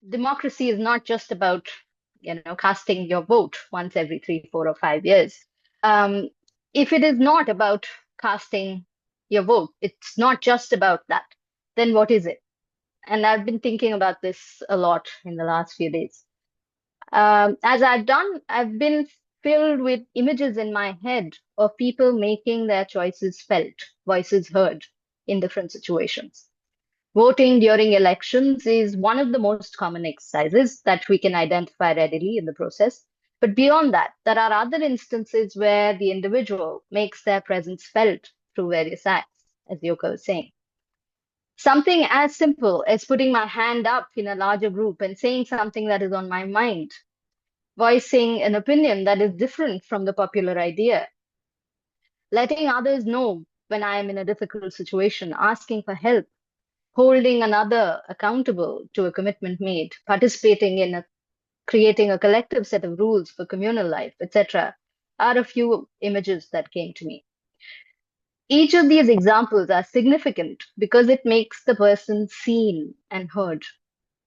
democracy is not just about, casting your vote once every 3, 4, or 5 years. Um, if it is not about casting your vote, it's not just about that, then what is it? And I've been thinking about this a lot in the last few days. As I've been filled with images in my head of people making their choices felt, voices heard in different situations. Voting during elections is one of the most common exercises that we can identify readily in the process. But beyond that, there are other instances where the individual makes their presence felt through various acts, as Yoka was saying. Something as simple as putting my hand up in a larger group and saying something that is on my mind, voicing an opinion that is different from the popular idea, letting others know when I am in a difficult situation, asking for help, holding another accountable to a commitment made, participating in creating a collective set of rules for communal life, etc., are a few images that came to me. Each of these examples are significant because it makes the person seen and heard.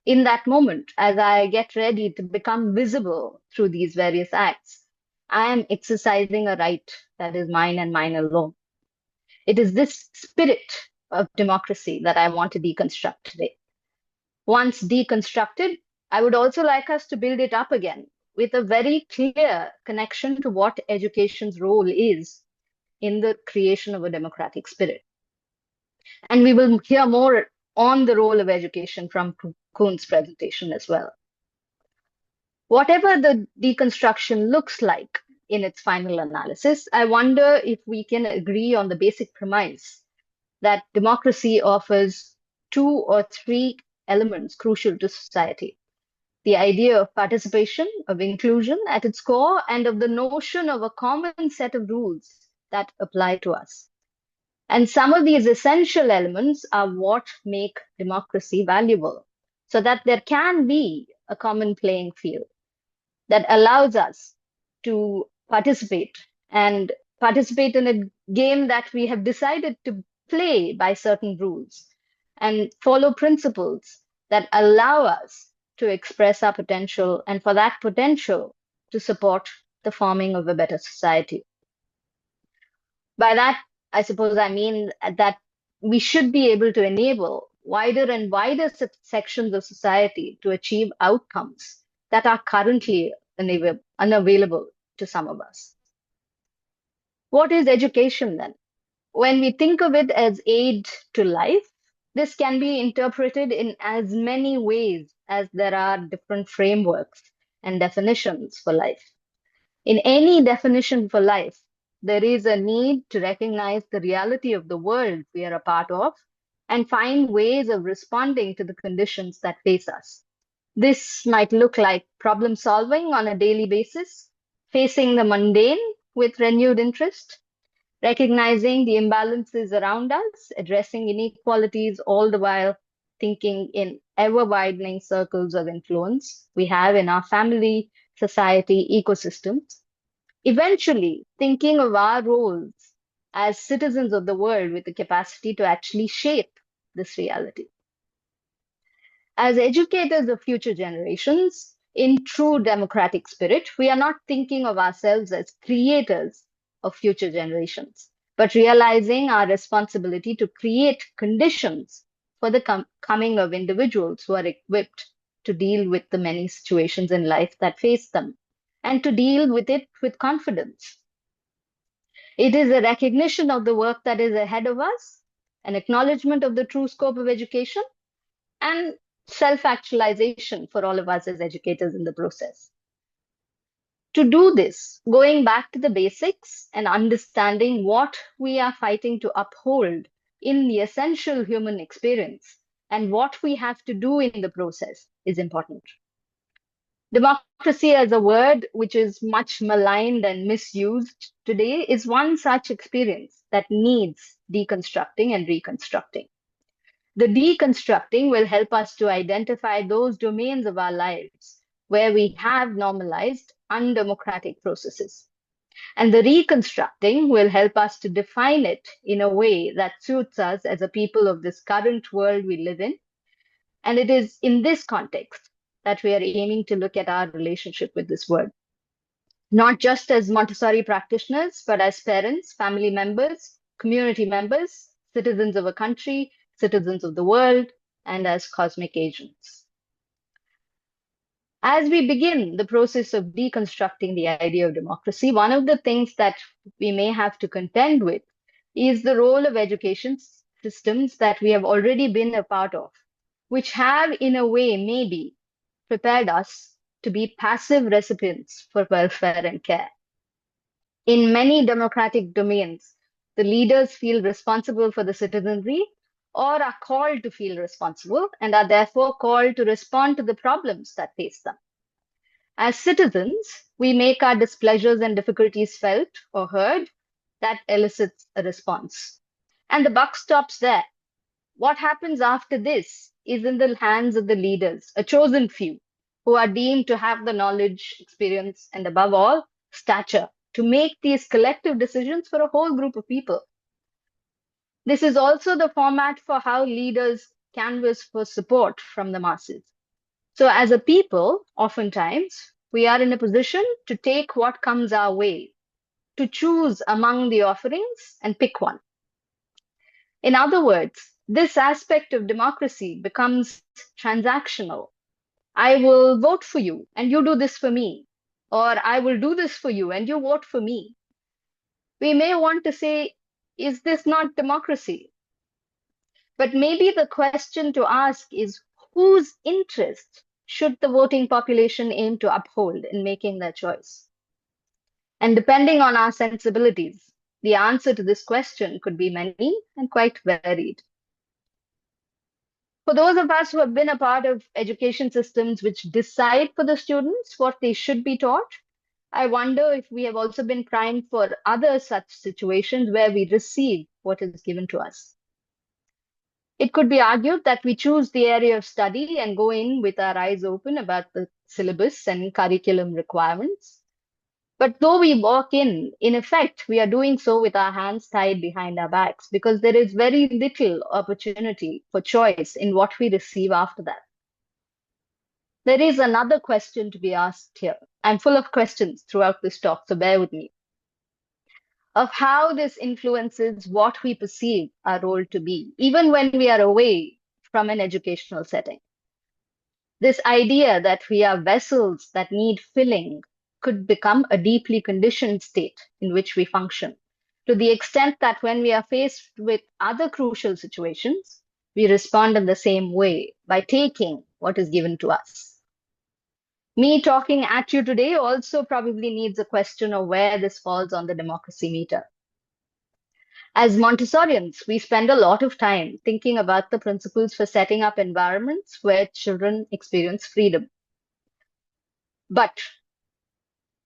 In that moment, as I get ready to become visible through these various acts, I am exercising a right that is mine and mine alone. It is this spirit of democracy that I want to deconstruct today. Once deconstructed, I would also like us to build it up again with a very clear connection to what education's role is in the creation of a democratic spirit. And we will hear more on the role of education from Kuhn's presentation as well. Whatever the deconstruction looks like in its final analysis, I wonder if we can agree on the basic premise that democracy offers 2 or 3 elements crucial to society: the idea of participation, of inclusion at its core, and of the notion of a common set of rules that apply to us. And some of these essential elements are what make democracy valuable, so that there can be a common playing field that allows us to and participate in a game that we have decided to play by certain rules and follow principles that allow us to express our potential and for that potential to support the forming of a better society. By that, I suppose I mean that we should be able to enable wider and wider sections of society to achieve outcomes that are currently unavailable to some of us. What is education then? When we think of it as aid to life, this can be interpreted in as many ways as there are different frameworks and definitions for life. In any definition for life, there is a need to recognize the reality of the world we are a part of and find ways of responding to the conditions that face us. This might look like problem solving on a daily basis, facing the mundane with renewed interest, recognizing the imbalances around us, addressing inequalities, all the while thinking in ever widening circles of influence we have in our family, society, ecosystems. Eventually, thinking of our roles as citizens of the world with the capacity to actually shape this reality. As educators of future generations, in true democratic spirit, we are not thinking of ourselves as creators of future generations, but realizing our responsibility to create conditions for the coming of individuals who are equipped to deal with the many situations in life that face them and to deal with it with confidence. It is a recognition of the work that is ahead of us, an acknowledgement of the true scope of education, and self-actualization for all of us as educators in the process. To do this, going back to the basics and understanding what we are fighting to uphold in the essential human experience and what we have to do in the process is important. Democracy as a word, which is much maligned and misused today, is one such experience that needs deconstructing and reconstructing. The deconstructing will help us to identify those domains of our lives where we have normalized undemocratic processes. And the reconstructing will help us to define it in a way that suits us as a people of this current world we live in. And it is in this context that we are aiming to look at our relationship with this word, not just as Montessori practitioners, but as parents, family members, community members, citizens of a country, citizens of the world, and as cosmic agents. As we begin the process of deconstructing the idea of democracy, one of the things that we may have to contend with is the role of education systems that we have already been a part of, which have, in a way, maybe prepared us to be passive recipients for welfare and care. In many democratic domains, the leaders feel responsible for the citizenry or are called to feel responsible and are therefore called to respond to the problems that face them. As citizens, we make our displeasures and difficulties felt or heard. That elicits a response. And the buck stops there. What happens after this is in the hands of the leaders, a chosen few, who are deemed to have the knowledge, experience, and above all, stature to make these collective decisions for a whole group of people. This is also the format for how leaders canvass for support from the masses. So, as a people, oftentimes, we are in a position to take what comes our way, to choose among the offerings and pick one. In other words, this aspect of democracy becomes transactional. I will vote for you and you do this for me, or I will do this for you and you vote for me. We may want to say, is this not democracy? But maybe the question to ask is, whose interest should the voting population aim to uphold in making their choice? And depending on our sensibilities, the answer to this question could be many and quite varied. For those of us who have been a part of education systems which decide for the students what they should be taught, I wonder if we have also been primed for other such situations where we receive what is given to us. It could be argued that we choose the area of study and go in with our eyes open about the syllabus and curriculum requirements. But though we walk in effect, we are doing so with our hands tied behind our backs because there is very little opportunity for choice in what we receive after that. There is another question to be asked here. I'm full of questions throughout this talk, so bear with me. Of how this influences what we perceive our role to be, even when we are away from an educational setting. This idea that we are vessels that need filling could become a deeply conditioned state in which we function, to the extent that when we are faced with other crucial situations, we respond in the same way by taking what is given to us. Me talking at you today also probably needs a question of where this falls on the democracy meter. As Montessorians, we spend a lot of time thinking about the principles for setting up environments where children experience freedom. But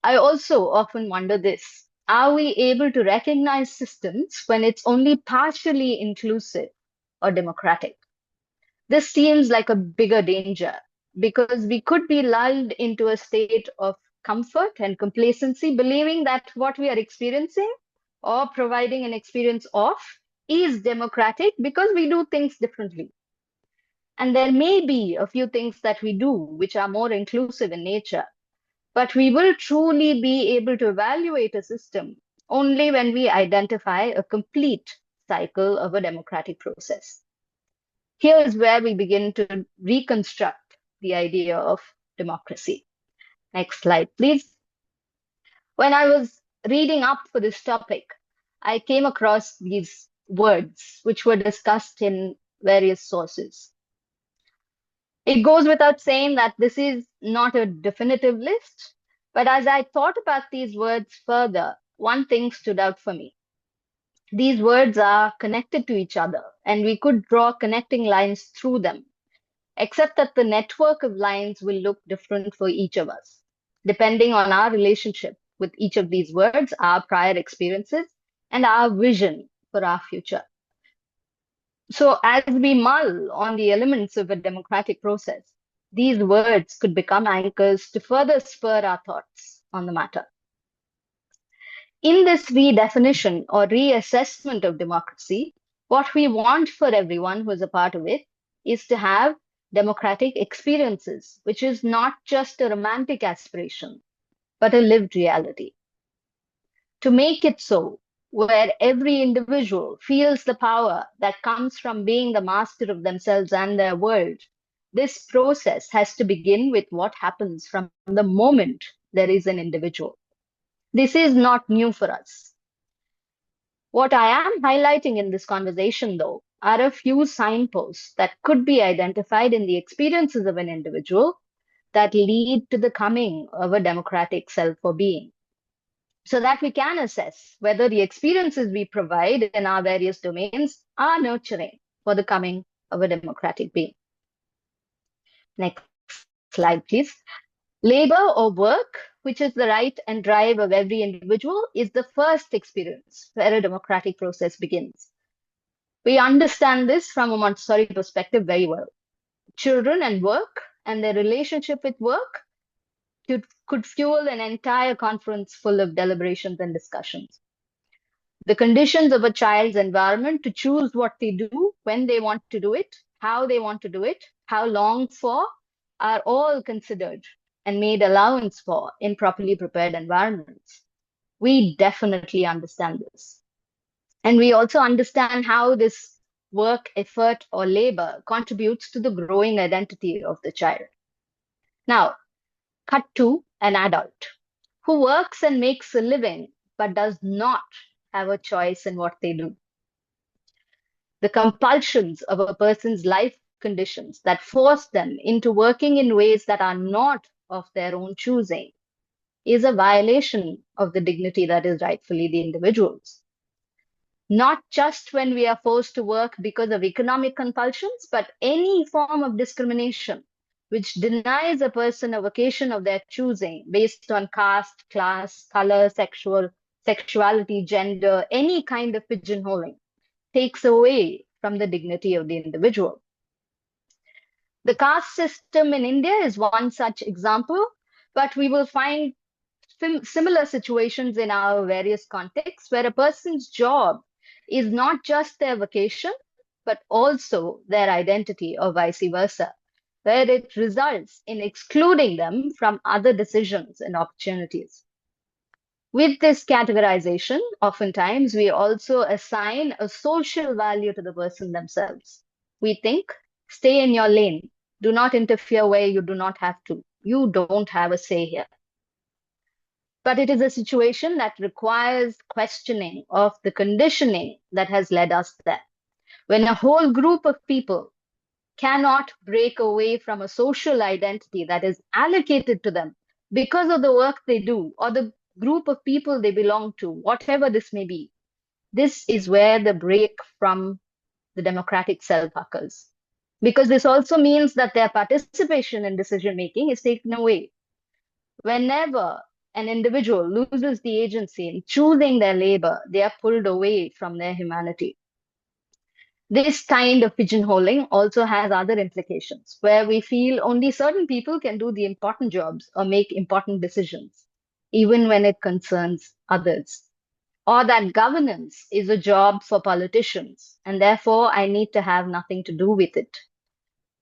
I also often wonder this. Are we able to recognize systems when it's only partially inclusive or democratic? This seems like a bigger danger because we could be lulled into a state of comfort and complacency, believing that what we are experiencing or providing an experience of is democratic because we do things differently. And there may be a few things that we do which are more inclusive in nature, but we will truly be able to evaluate a system only when we identify a complete cycle of a democratic process. Here is where we begin to reconstruct the idea of democracy. Next slide, please. When I was reading up for this topic, I came across these words which were discussed in various sources. It goes without saying that this is not a definitive list, but as I thought about these words further, one thing stood out for me. These words are connected to each other, and we could draw connecting lines through them, except that the network of lines will look different for each of us, depending on our relationship with each of these words, our prior experiences, and our vision for our future. So, as we mull on the elements of a democratic process, these words could become anchors to further spur our thoughts on the matter. In this redefinition or reassessment of democracy, what we want for everyone who is a part of it is to have democratic experiences, which is not just a romantic aspiration, but a lived reality. To make it so, where every individual feels the power that comes from being the master of themselves and their world, this process has to begin with what happens from the moment there is an individual. This is not new for us. What I am highlighting in this conversation, though, are a few signposts that could be identified in the experiences of an individual that lead to the coming of a democratic self or being, so that we can assess whether the experiences we provide in our various domains are nurturing for the coming of a democratic being. Next slide, please. Labor or work, which is the right and drive of every individual, is the first experience where a democratic process begins. We understand this from a Montessori perspective very well. Children and work and their relationship with work could fuel an entire conference full of deliberations and discussions. The conditions of a child's environment to choose what they do, when they want to do it, how they want to do it, how long for, are all considered and made allowance for in properly prepared environments. We definitely understand this. And we also understand how this work, effort, or labor contributes to the growing identity of the child. Now, cut to an adult who works and makes a living but does not have a choice in what they do. The compulsions of a person's life conditions that force them into working in ways that are not of their own choosing is a violation of the dignity that is rightfully the individual's. Not just when we are forced to work because of economic compulsions, but any form of discrimination which denies a person a vocation of their choosing based on caste, class, color, sexuality, gender, any kind of pigeonholing, takes away from the dignity of the individual. The caste system in India is one such example, but we will find similar situations in our various contexts where a person's job is not just their vocation, but also their identity, or vice versa, where it results in excluding them from other decisions and opportunities. With this categorization, oftentimes we also assign a social value to the person themselves. We think, stay in your lane, do not interfere where you do not have to. You don't have a say here. But it is a situation that requires questioning of the conditioning that has led us there. When a whole group of people cannot break away from a social identity that is allocated to them because of the work they do or the group of people they belong to, whatever this may be, this is where the break from the democratic self occurs. Because this also means that their participation in decision making is taken away. Whenever an individual loses the agency in choosing their labor, they are pulled away from their humanity. This kind of pigeonholing also has other implications, where we feel only certain people can do the important jobs or make important decisions, even when it concerns others. Or that governance is a job for politicians, and therefore I need to have nothing to do with it.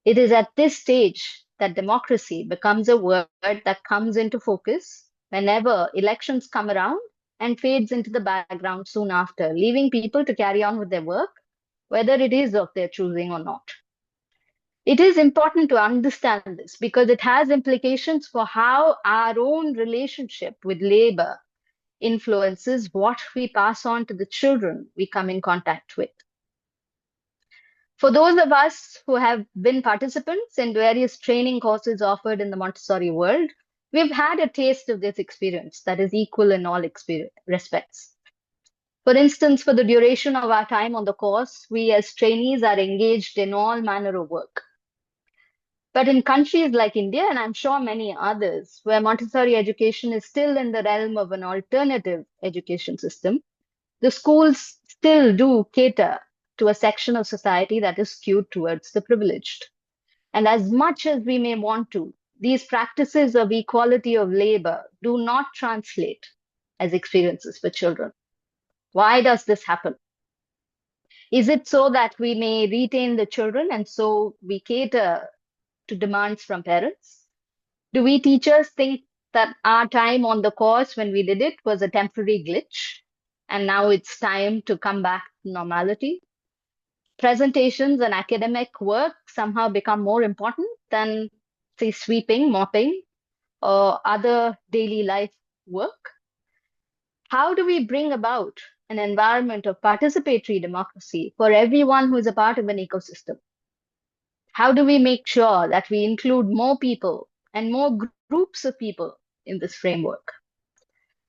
It is at this stage that democracy becomes a word that comes into focus whenever elections come around and fades into the background soon after, leaving people to carry on with their work, whether it is of their choosing or not. It is important to understand this because it has implications for how our own relationship with labor influences what we pass on to the children we come in contact with. For those of us who have been participants in various training courses offered in the Montessori world, we've had a taste of this experience that is equal in all respects. For instance, for the duration of our time on the course, we as trainees are engaged in all manner of work. But in countries like India, and I'm sure many others, where Montessori education is still in the realm of an alternative education system, the schools still do cater to a section of society that is skewed towards the privileged. And as much as we may want to, these practices of equality of labor do not translate as experiences for children. Why does this happen? Is it so that we may retain the children and so we cater to demands from parents? Do we teachers think that our time on the course when we did it was a temporary glitch and now it's time to come back to normality? Presentations and academic work somehow become more important than, say, sweeping, mopping, or other daily life work? How do we bring about an environment of participatory democracy for everyone who is a part of an ecosystem? How do we make sure that we include more people and more groups of people in this framework?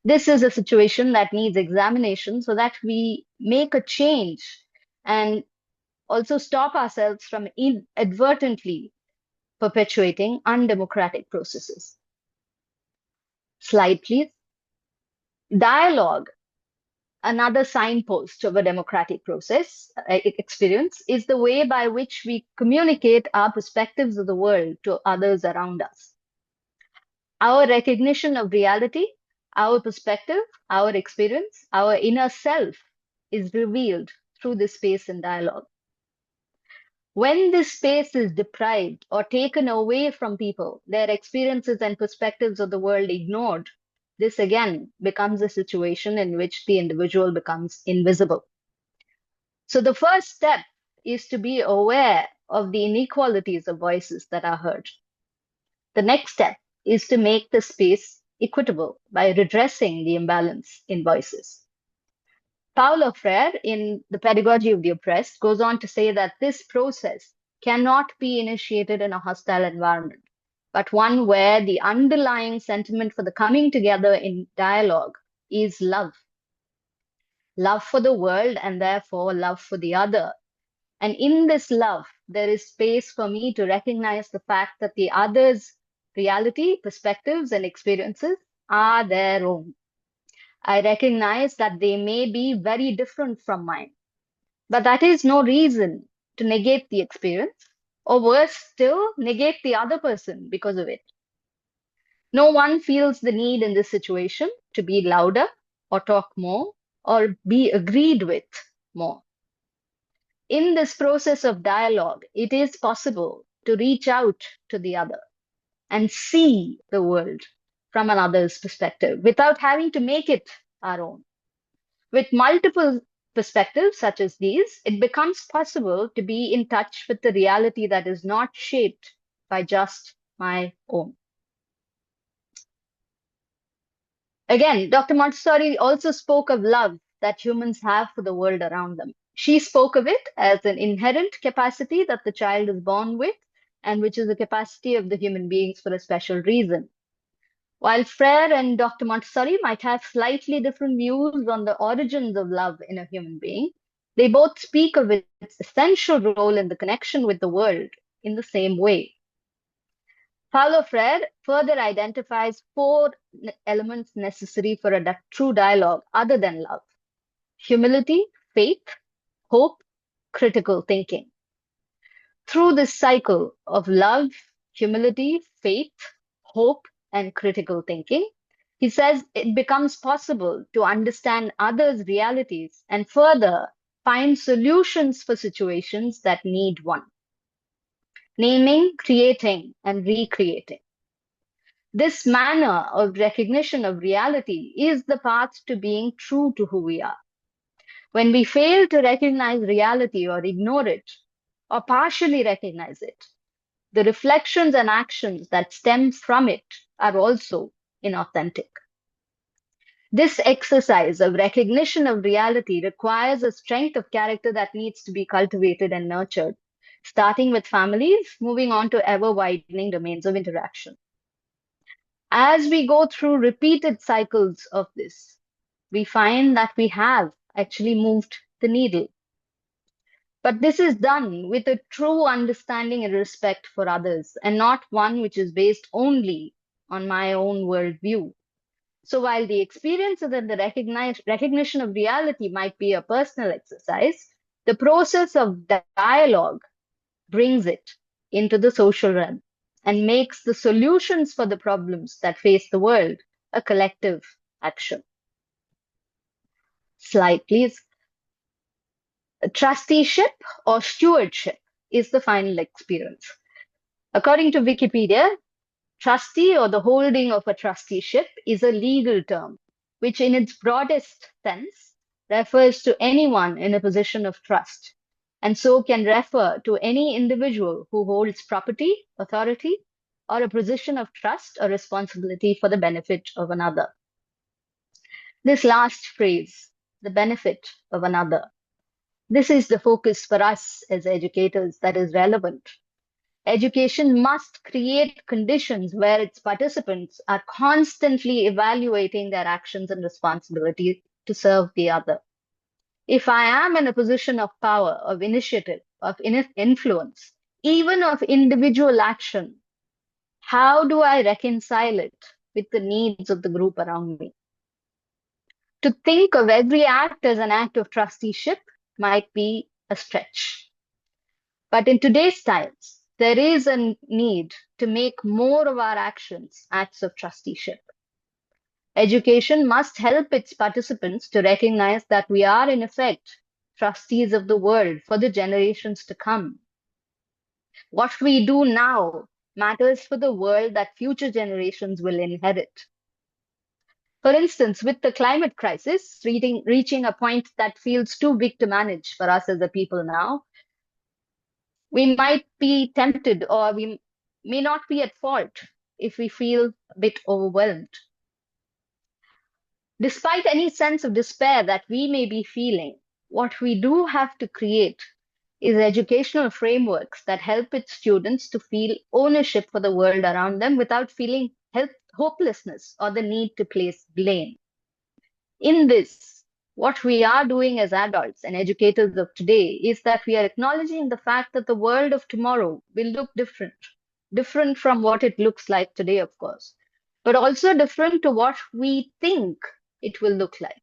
This is a situation that needs examination so that we make a change and also stop ourselves from inadvertently perpetuating undemocratic processes. Slide, please. Dialogue, another signpost of a democratic process experience, is the way by which we communicate our perspectives of the world to others around us. Our recognition of reality, our perspective, our experience, our inner self is revealed through this space and dialogue. When this space is deprived or taken away from people, their experiences and perspectives of the world ignored, this again becomes a situation in which the individual becomes invisible. So the first step is to be aware of the inequalities of voices that are heard. The next step is to make the space equitable by redressing the imbalance in voices. Paulo Freire, in The Pedagogy of the Oppressed, goes on to say that this process cannot be initiated in a hostile environment, but one where the underlying sentiment for the coming together in dialogue is love. Love for the world and therefore love for the other. And in this love, there is space for me to recognize the fact that the other's reality, perspectives, and experiences are their own. I recognize that they may be very different from mine, but that is no reason to negate the experience, or worse still, negate the other person because of it. No one feels the need in this situation to be louder or talk more or be agreed with more. In this process of dialogue, it is possible to reach out to the other and see the world from another's perspective without having to make it our own. With multiple perspectives such as these, it becomes possible to be in touch with the reality that is not shaped by just my own. Again, Dr. Montessori also spoke of love that humans have for the world around them. She spoke of it as an inherent capacity that the child is born with, and which is a capacity of the human beings for a special reason. While Freire and Dr. Montessori might have slightly different views on the origins of love in a human being, they both speak of its essential role in the connection with the world in the same way. Paulo Freire further identifies four elements necessary for a true dialogue other than love: humility, faith, hope, critical thinking. Through this cycle of love, humility, faith, hope, and critical thinking, he says it becomes possible to understand others' realities and further find solutions for situations that need one. Naming, creating, and recreating. This manner of recognition of reality is the path to being true to who we are. When we fail to recognize reality or ignore it, or partially recognize it, the reflections and actions that stem from it are also inauthentic. This exercise of recognition of reality requires a strength of character that needs to be cultivated and nurtured, starting with families, moving on to ever-widening domains of interaction. As we go through repeated cycles of this, we find that we have actually moved the needle. But this is done with a true understanding and respect for others, and not one which is based only on my own worldview. So while the experiences and the recognition of reality might be a personal exercise, the process of dialogue brings it into the social realm and makes the solutions for the problems that face the world a collective action. Slide, please. Trusteeship or stewardship is the final experience. According to Wikipedia, trustee or the holding of a trusteeship is a legal term, which in its broadest sense refers to anyone in a position of trust, and so can refer to any individual who holds property, authority, or a position of trust or responsibility for the benefit of another. This last phrase, the benefit of another, this is the focus for us as educators that is relevant. Education must create conditions where its participants are constantly evaluating their actions and responsibility to serve the other. If I am in a position of power, of initiative, of influence, even of individual action, how do I reconcile it with the needs of the group around me? To think of every act as an act of trusteeship might be a stretch. But in today's times, there is a need to make more of our actions acts of trusteeship. Education must help its participants to recognize that we are, in effect, trustees of the world for the generations to come. What we do now matters for the world that future generations will inherit. For instance, with the climate crisis reaching a point that feels too big to manage for us as a people now, we might be tempted or we may not be at fault if we feel a bit overwhelmed. Despite any sense of despair that we may be feeling, what we do have to create is educational frameworks that help its students to feel ownership for the world around them without feeling hopelessness or the need to place blame. In this, what we are doing as adults and educators of today is that we are acknowledging the fact that the world of tomorrow will look different, different from what it looks like today, of course, but also different to what we think it will look like.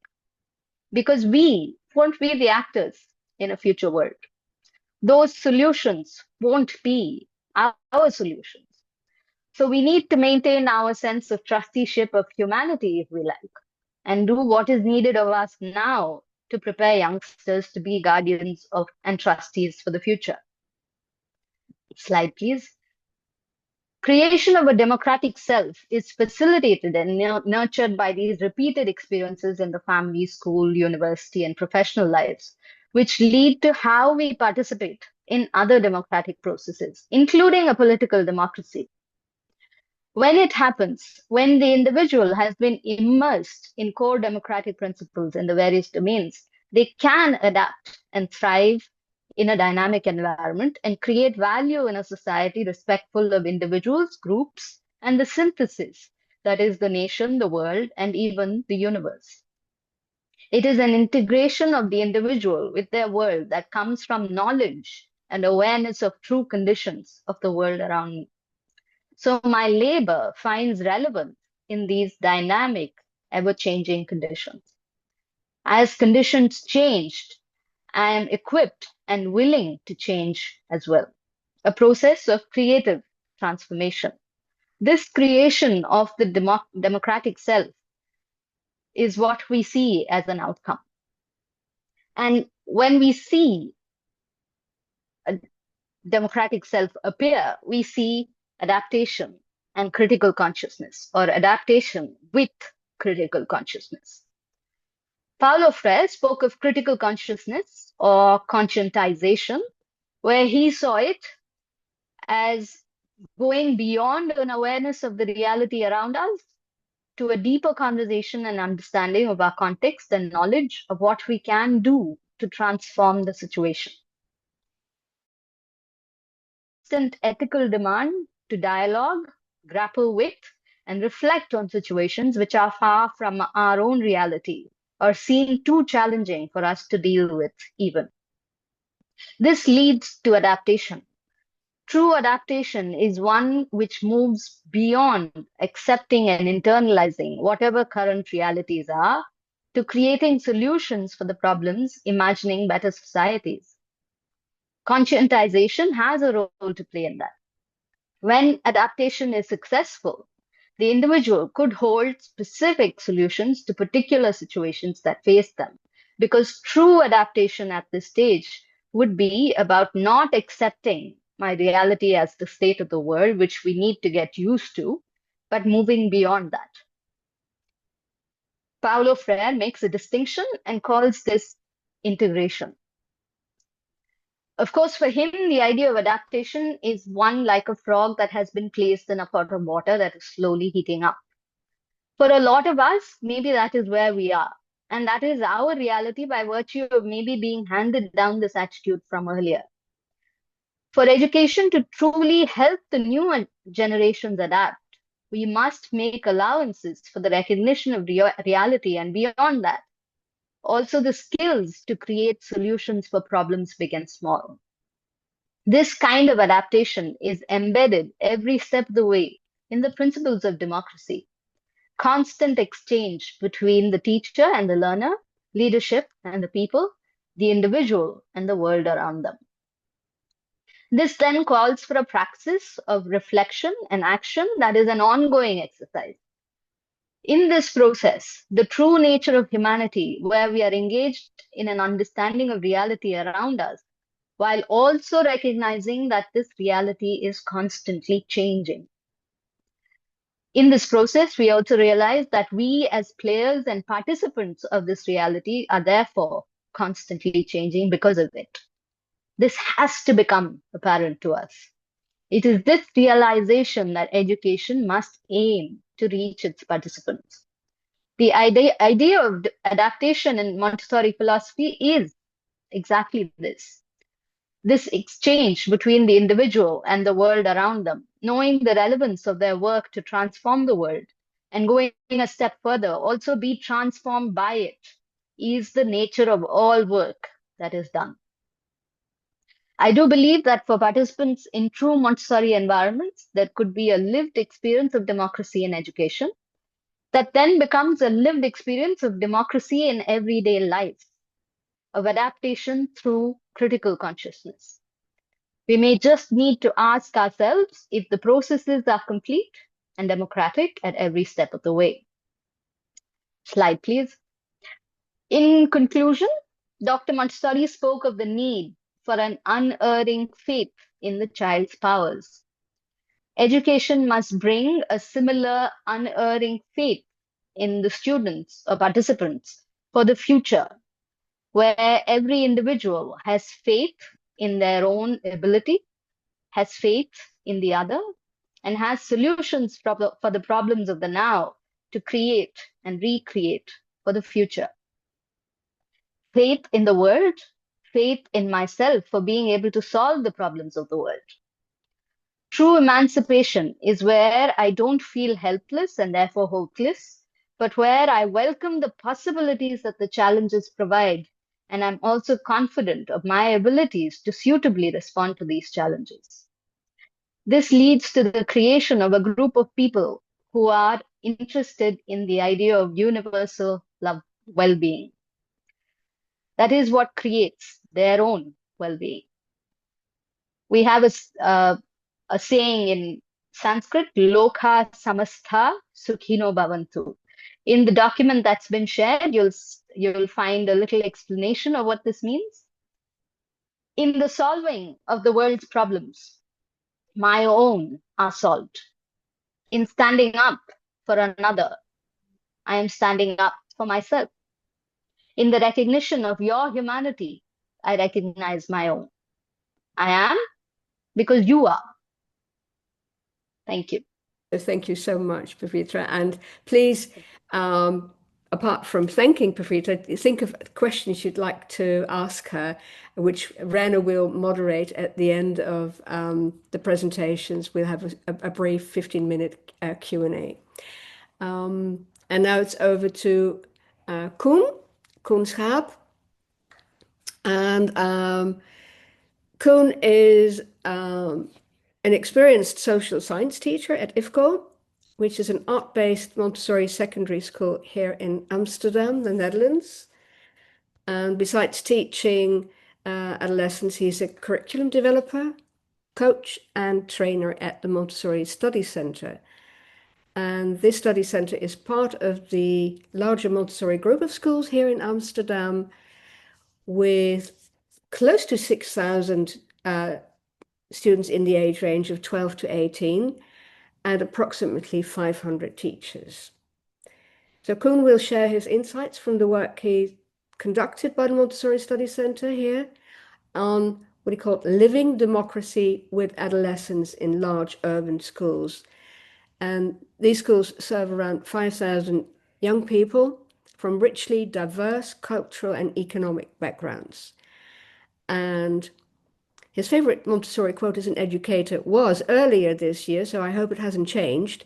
Because we won't be the actors in a future world. Those solutions won't be our solutions. So we need to maintain our sense of trusteeship of humanity, if we like, and do what is needed of us now to prepare youngsters to be guardians of and trustees for the future. Slide, please. Creation of a democratic self is facilitated and nurtured by these repeated experiences in the family, school, university, and professional lives, which lead to how we participate in other democratic processes, including a political democracy. When it happens, when the individual has been immersed in core democratic principles in the various domains, they can adapt and thrive in a dynamic environment and create value in a society respectful of individuals, groups, and the synthesis that is the nation, the world, and even the universe. It is an integration of the individual with their world that comes from knowledge and awareness of true conditions of the world around me. So my labor finds relevance in these dynamic, ever-changing conditions. As conditions changed, I am equipped and willing to change as well. A process of creative transformation. This creation of the democratic self is what we see as an outcome. And when we see a democratic self appear, we see adaptation and critical consciousness, or adaptation with critical consciousness. Paulo Freire spoke of critical consciousness or conscientization, where he saw it as going beyond an awareness of the reality around us to a deeper conversation and understanding of our context and knowledge of what we can do to transform the situation. Constant ethical demand to dialogue, grapple with, and reflect on situations which are far from our own reality or seem too challenging for us to deal with even. This leads to adaptation. True adaptation is one which moves beyond accepting and internalizing whatever current realities are to creating solutions for the problems, imagining better societies. Conscientization has a role to play in that. When adaptation is successful, the individual could hold specific solutions to particular situations that face them, because true adaptation at this stage would be about not accepting my reality as the state of the world, which we need to get used to, but moving beyond that. Paulo Freire makes a distinction and calls this integration. Of course, for him, the idea of adaptation is one like a frog that has been placed in a pot of water that is slowly heating up. For a lot of us, maybe that is where we are. And that is our reality by virtue of maybe being handed down this attitude from earlier. For education to truly help the new generations adapt, we must make allowances for the recognition of reality and beyond that, also the skills to create solutions for problems big and small. This kind of adaptation is embedded every step of the way in the principles of democracy. Constant exchange between the teacher and the learner, leadership and the people, the individual and the world around them. This then calls for a praxis of reflection and action that is an ongoing exercise. In this process, the true nature of humanity, where we are engaged in an understanding of reality around us, while also recognizing that this reality is constantly changing. In this process, we also realize that we as players and participants of this reality are therefore constantly changing because of it. This has to become apparent to us. It is this realization that education must aim to reach its participants. The idea of adaptation in Montessori philosophy is exactly this. This exchange between the individual and the world around them, knowing the relevance of their work to transform the world, and going a step further, also be transformed by it, is the nature of all work that is done. I do believe that for participants in true Montessori environments, there could be a lived experience of democracy in education that then becomes a lived experience of democracy in everyday life, of adaptation through critical consciousness. We may just need to ask ourselves if the processes are complete and democratic at every step of the way. Slide, please. In conclusion, Dr. Montessori spoke of the need for an unerring faith in the child's powers. Education must bring a similar unerring faith in the students or participants for the future, where every individual has faith in their own ability, has faith in the other, and has solutions for the problems of the now to create and recreate for the future. Faith in the world, faith in myself for being able to solve the problems of the world. True emancipation is where I don't feel helpless and therefore hopeless, but where I welcome the possibilities that the challenges provide, and I'm also confident of my abilities to suitably respond to these challenges. This leads to the creation of a group of people who are interested in the idea of universal love, well-being. That is what creates their own well-being. We have a saying in Sanskrit, Lokha Samastha Sukhino Bhavantu. In the document that's been shared, you'll find a little explanation of what this means. In the solving of the world's problems, my own are solved. In standing up for another, I am standing up for myself. In the recognition of your humanity, I recognize my own. I am because you are. Thank you. Thank you so much, Pavitra. And please, apart from thanking Pavitra, think of questions you'd like to ask her, which Rana will moderate at the end of the presentations. We'll have a brief 15-minute Q&A. And now it's over to Koen Schaap. And Koen is an experienced social science teacher at IFCO, which is an art-based Montessori secondary school here in Amsterdam, the Netherlands. And besides teaching adolescents, he's a curriculum developer, coach, and trainer at the Montessori Study Center. And this study center is part of the larger Montessori group of schools here in Amsterdam with close to 6,000 students in the age range of 12 to 18, and approximately 500 teachers. So Koen will share his insights from the work he conducted by the Montessori Study Center here on what he called living democracy with adolescents in large urban schools. And these schools serve around 5,000 young people from richly diverse cultural and economic backgrounds. And his favorite Montessori quote as an educator was earlier this year, so I hope it hasn't changed.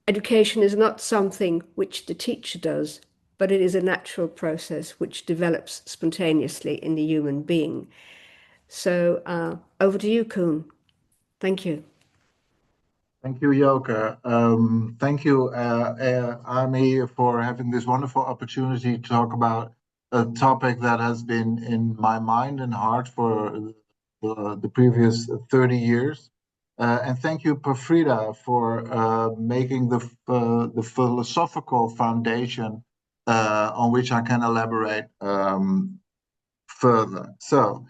Education is not something which the teacher does, but it is a natural process which develops spontaneously in the human being. So over to you, Koen. Thank you. Thank you, Joke. Thank you, Ami, for having this wonderful opportunity to talk about a topic that has been in my mind and heart for the previous 30 years. And thank you, Parfrida, for making the philosophical foundation on which I can elaborate further. So,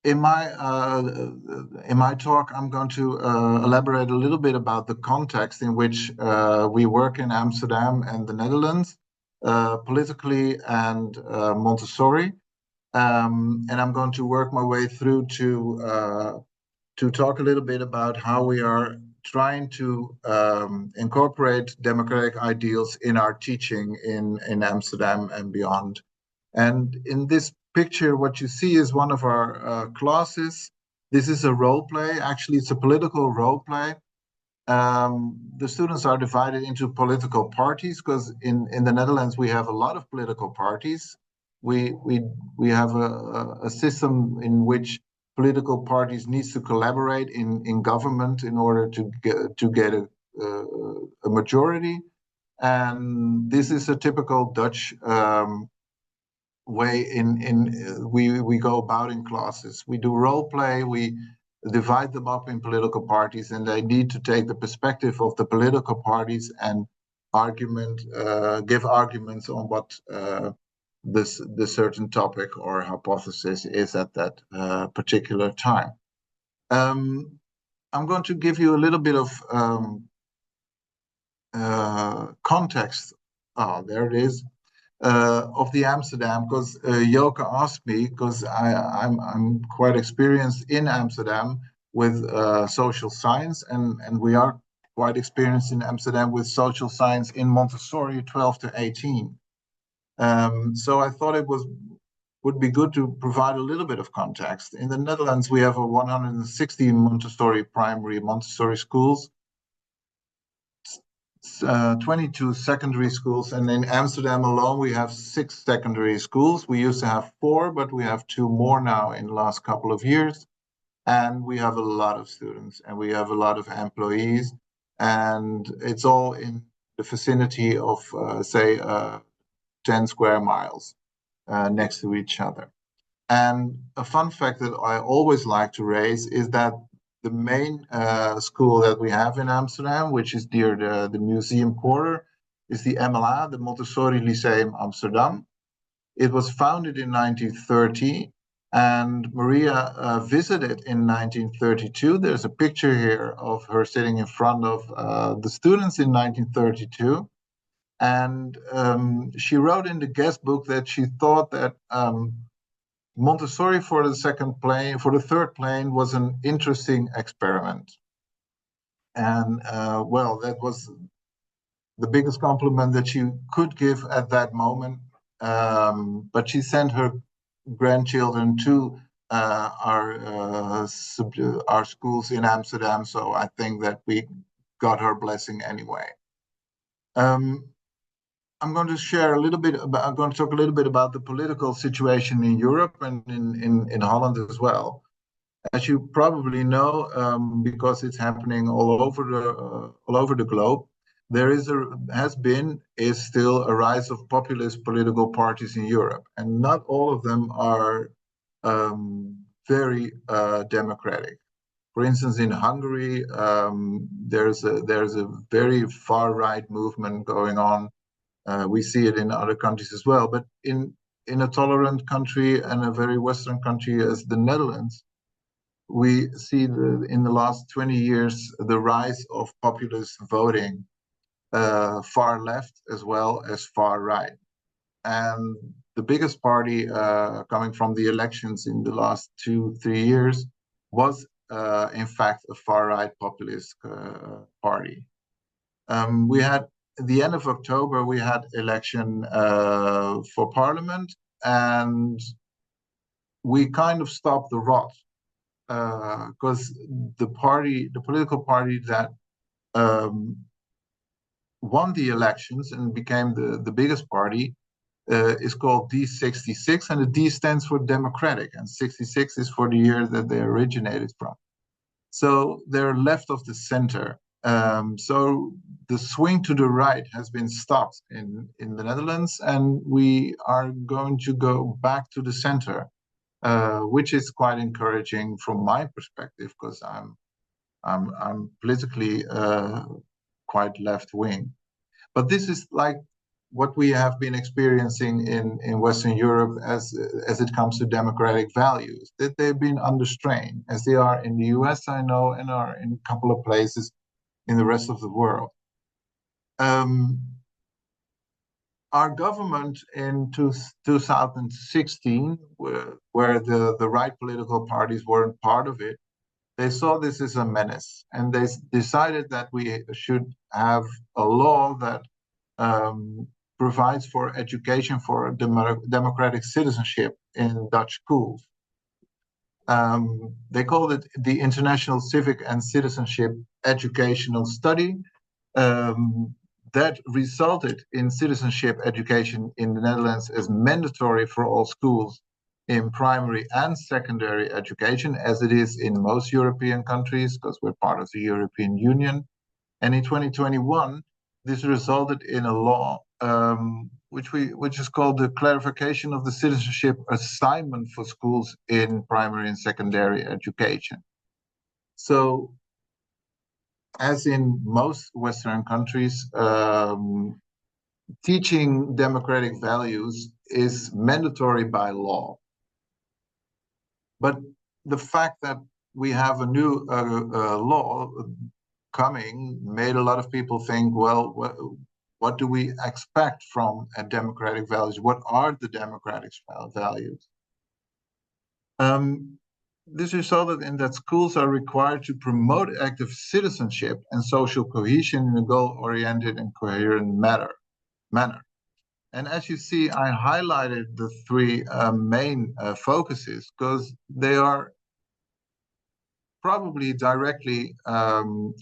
in my talk, I'm going to elaborate a little bit about the context in which we work in Amsterdam and the Netherlands, politically and Montessori. And I'm going to work my way through to talk a little bit about how we are trying to incorporate democratic ideals in our teaching in Amsterdam and beyond. And in this picture, what you see is one of our classes. This is a role play. Actually, it's a political role play. The students are divided into political parties because in the Netherlands, we have a lot of political parties. We have a system in which political parties needs to collaborate in government in order to get a majority. And this is a typical Dutch way we go about in classes. We do role play, we divide them up in political parties, and they need to take the perspective of the political parties and give arguments on what the certain topic or hypothesis is at that particular time. I'm going to give you a little bit of context. There it is. Of the Amsterdam, because Joke asked me, because I'm quite experienced in Amsterdam with social science, and we are quite experienced in Amsterdam with social science in Montessori 12 to 18. So I thought it would be good to provide a little bit of context. In the Netherlands, we have 160 primary Montessori schools, 22 secondary schools, and in Amsterdam alone we have 6 secondary schools. We used to have 4, but we have 2 more now in the last couple of years, and we have a lot of students and we have a lot of employees, and it's all in the vicinity of say 10 square miles next to each other. And a fun fact that I always like to raise is that the main school that we have in Amsterdam, which is near the museum quarter, is the MLA, the Montessori Lyceum Amsterdam. It was founded in 1930, and Maria visited in 1932. There's a picture here of her sitting in front of the students in 1932. And she wrote in the guest book that she thought that Montessori for the third plane was an interesting experiment. And well, that was the biggest compliment that she could give at that moment. But she sent her grandchildren to our schools in Amsterdam, so I think that we got her blessing anyway. I'm going to share a little bit about, I'm going to talk a little bit about the political situation in Europe and in Holland as well. As you probably know, because it's happening all over the globe, there is still a rise of populist political parties in Europe, and not all of them are very democratic. For instance, in Hungary, there's a very far right movement going on. We see it in other countries as well, but in in a tolerant country and a very Western country as the Netherlands, we see in the last 20 years the rise of populist voting, far left as well as far right. And the biggest party coming from the elections in the last 2-3 years was, in fact, a far right populist party. We had at the end of October, we had election for parliament, and we kind of stopped the rot because the political party that won the elections and became the biggest party is called D66, and the D stands for Democratic, and 66 is for the year that they originated from. So they're left of the center. So the swing to the right has been stopped in the Netherlands, and we are going to go back to the center, which is quite encouraging from my perspective, because I'm politically quite left wing. But this is like what we have been experiencing in Western Europe as it comes to democratic values, that they've been under strain, as they are in the US, I know, and are in a couple of places in the rest of the world. Our government in 2016, where the right political parties weren't part of it, they saw this as a menace, and they decided that we should have a law that provides for education for democratic citizenship in Dutch schools. They called it the International Civic and Citizenship Educational Study. That resulted in citizenship education in the Netherlands as mandatory for all schools in primary and secondary education, as it is in most European countries, because we're part of the European Union. And in 2021, this resulted in a law which is called the Clarification of the Citizenship Assignment for Schools in Primary and Secondary Education. So, as in most Western countries, teaching democratic values is mandatory by law. But the fact that we have a new law coming made a lot of people think, well, what do we expect from democratic values? What are the democratic values? This resulted in that schools are required to promote active citizenship and social cohesion in a goal-oriented and coherent manner. And as you see, I highlighted the three main focuses because they are probably directly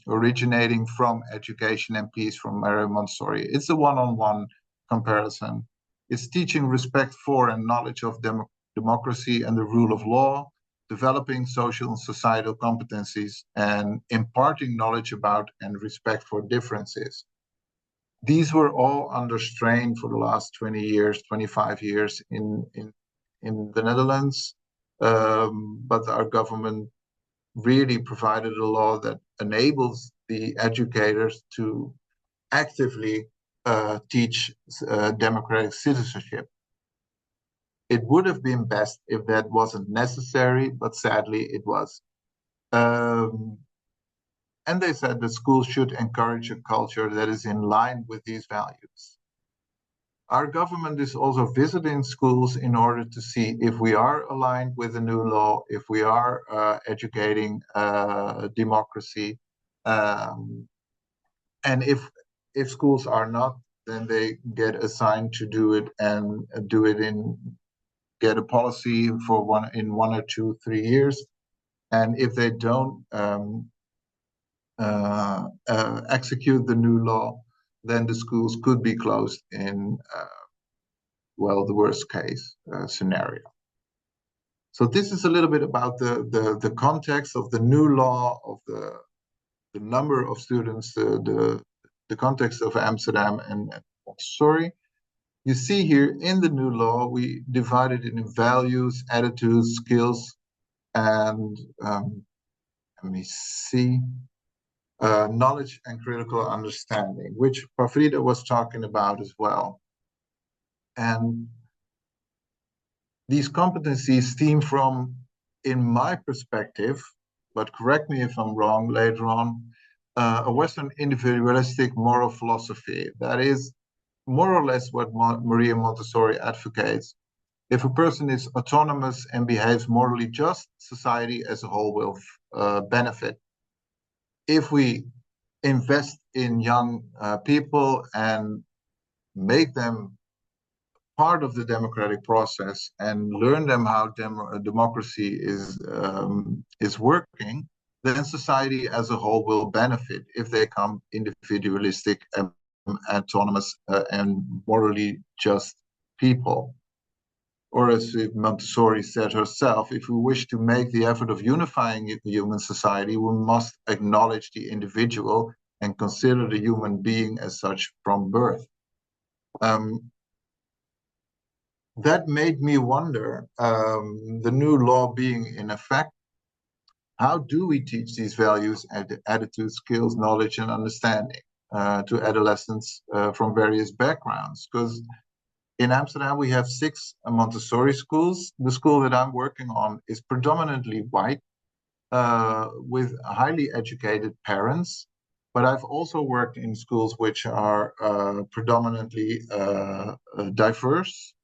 originating from Education and Peace from Mario Montessori. It's a one-on-one comparison. It's teaching respect for and knowledge of democracy and the rule of law, developing social and societal competencies, and imparting knowledge about and respect for differences. These were all under strain for the last 20 years, 25 years in the Netherlands, but our government really provided a law that enables the educators to actively teach democratic citizenship. It would have been best if that wasn't necessary, but sadly it was. And they said that schools should encourage a culture that is in line with these values. Our government is also visiting schools in order to see if we are aligned with the new law, if we are educating democracy. And if schools are not, then they get assigned to do it and do it get a policy for 1 or 2, 3 years. And if they don't execute the new law, then the schools could be closed in, well, the worst case scenario. So this is a little bit about the context of the new law, of the number of students, the context of Amsterdam and Montessori. You see here in the new law, we divided it in values, attitudes, skills, and let me see. Knowledge and critical understanding, which Parfrida was talking about as well. And These competencies stem from, in my perspective, but correct me if I'm wrong later on, a Western individualistic moral philosophy. That is more or less what Maria Montessori advocates. If a person is autonomous and behaves morally just, society as a whole will benefit. If we invest in young people and make them part of the democratic process and learn them how democracy is working, then society as a whole will benefit if they become individualistic and autonomous and morally just people. Or as Montessori said herself, if we wish to make the effort of unifying human society, we must acknowledge the individual and consider the human being as such from birth. That made me wonder, the new law being in effect, how do we teach these values, attitudes, skills, knowledge, and understanding to adolescents from various backgrounds? Because in Amsterdam, we have 6 Montessori schools. The school that I'm working on is predominantly white, with highly educated parents. But I've also worked in schools which are predominantly diverse,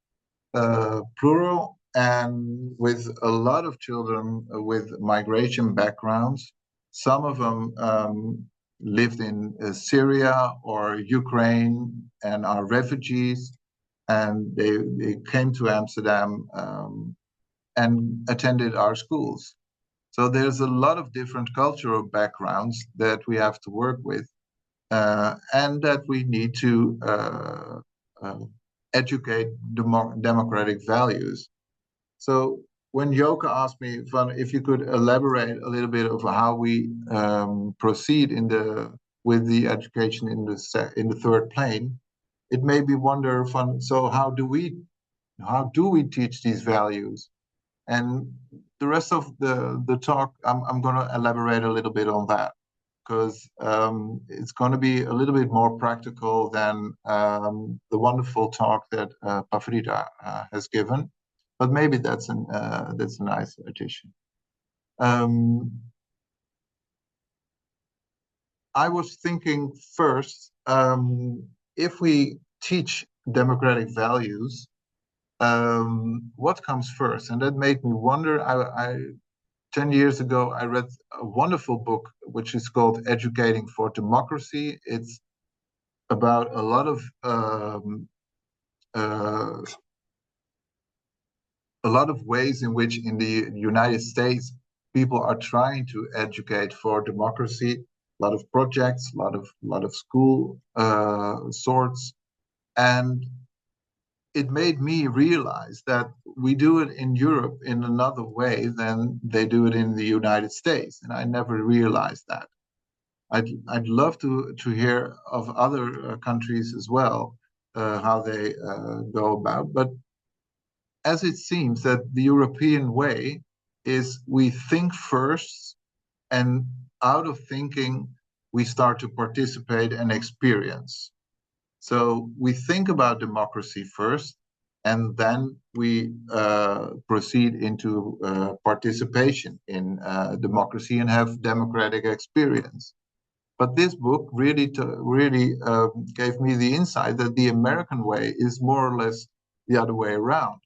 plural, and with a lot of children with migration backgrounds. Some of them lived in Syria or Ukraine and are refugees, and they came to Amsterdam and attended our schools. So there's a lot of different cultural backgrounds that we have to work with, and that we need to educate democratic values. So when Joke asked me if you could elaborate a little bit of how we proceed with the education in the third plane, it made me wonder, so how do we teach these values? And the rest of the talk, I'm going to elaborate a little bit on that, because it's going to be a little bit more practical than the wonderful talk that Parfrida has given. But maybe that's a nice addition. I was thinking first, if we teach democratic values, what comes first? And that made me wonder. 10 years ago, I read a wonderful book, which is called Educating for Democracy. It's about a lot of ways in which in the United States, people are trying to educate for democracy. A lot of projects, a lot of school sorts. And it made me realize that we do it in Europe in another way than they do it in the United States, and I never realized that. I'd love to hear of other countries as well, how they go about. But as it seems that the European way is we think first, and out of thinking, we start to participate and experience. So we think about democracy first, and then we proceed into participation in democracy and have democratic experience. But this book really gave me the insight that the American way is more or less the other way around.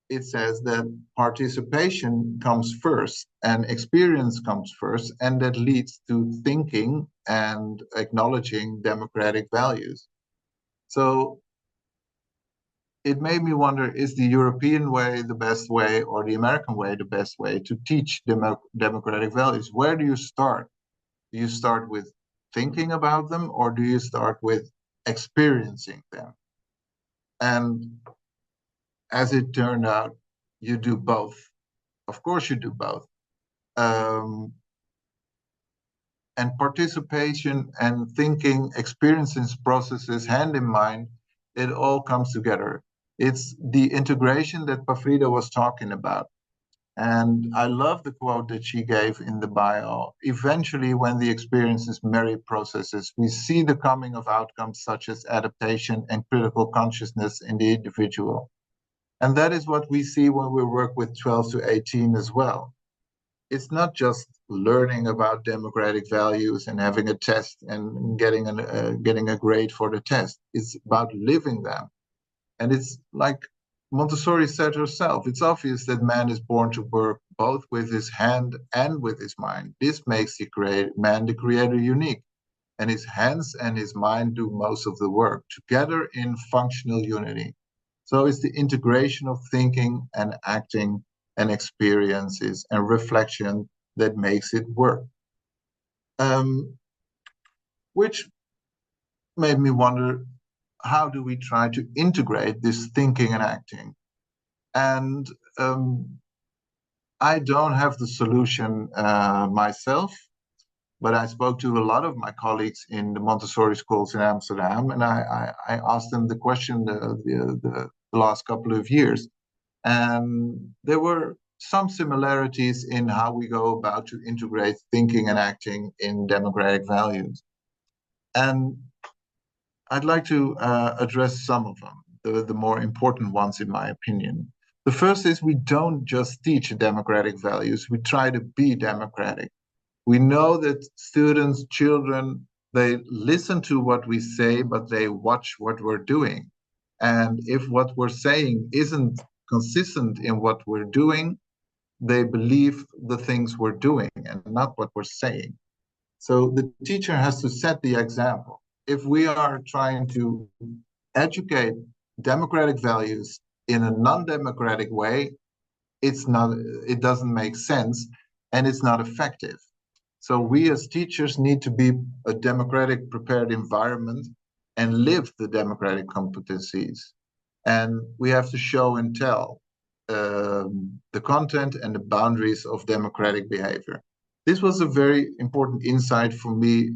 It says that participation comes first and experience comes first, and that leads to thinking and acknowledging democratic values. So it made me wonder, is the European way the best way, or the American way the best way to teach democratic values? Where do you start? Do you start with thinking about them, or do you start with experiencing them? And as it turned out, you do both. Of course you do both. And participation and thinking, experiencing processes hand in mind, it all comes together. It's the integration that Parfrida was talking about. And I love the quote that she gave in the bio. Eventually, when the experiences marry processes, we see the coming of outcomes such as adaptation and critical consciousness in the individual. And that is what we see when we work with 12 to 18 as well. It's not just learning about democratic values and having a test and getting a grade for the test. It's about living them. And it's like Montessori said herself, it's obvious that man is born to work both with his hand and with his mind. This makes the creator unique. And his hands and his mind do most of the work, together in functional unity. So it's the integration of thinking and acting and experiences and reflection that makes it work. Which made me wonder, how do we try to integrate this thinking and acting? And I don't have the solution myself, but I spoke to a lot of my colleagues in the Montessori schools in Amsterdam, and I asked them the question the last couple of years. And there were some similarities in how we go about to integrate thinking and acting in democratic values. And I'd like to address some of them, the more important ones, in my opinion. The first is we don't just teach democratic values, we try to be democratic. We know that students, children, they listen to what we say, but they watch what we're doing. And if what we're saying isn't consistent in what we're doing, they believe the things we're doing and not what we're saying. So the teacher has to set the example. If we are trying to educate democratic values in a non-democratic way, it doesn't make sense and it's not effective. So we as teachers need to be a democratic prepared environment and live the democratic competencies. And we have to show and tell the content and the boundaries of democratic behavior. This was a very important insight for me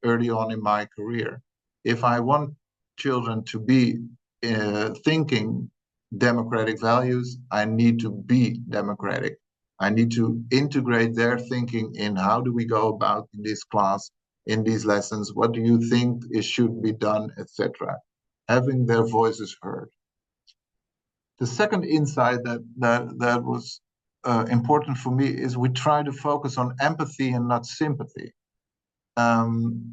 early on in my career. If I want children to be thinking democratic values, I need to be democratic. I need to integrate their thinking in how do we go about in this class, in these lessons, what do you think should be done, etc. Having their voices heard. The second insight that was important for me is we try to focus on empathy and not sympathy. The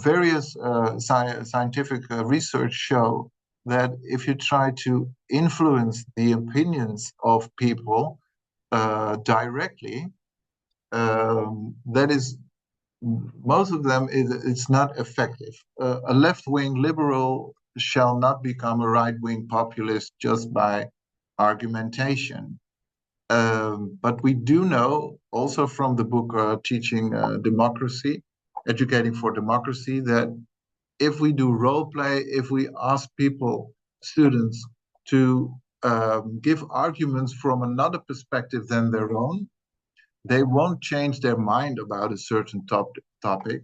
various scientific research show that if you try to influence the opinions of people directly, that is, most of them, it's not effective. A left-wing liberal shall not become a right-wing populist just by argumentation. But we do know, also from the book Teaching Democracy, Educating for Democracy, that if we do role play, if we ask people, students, to give arguments from another perspective than their own, they won't change their mind about a certain topic,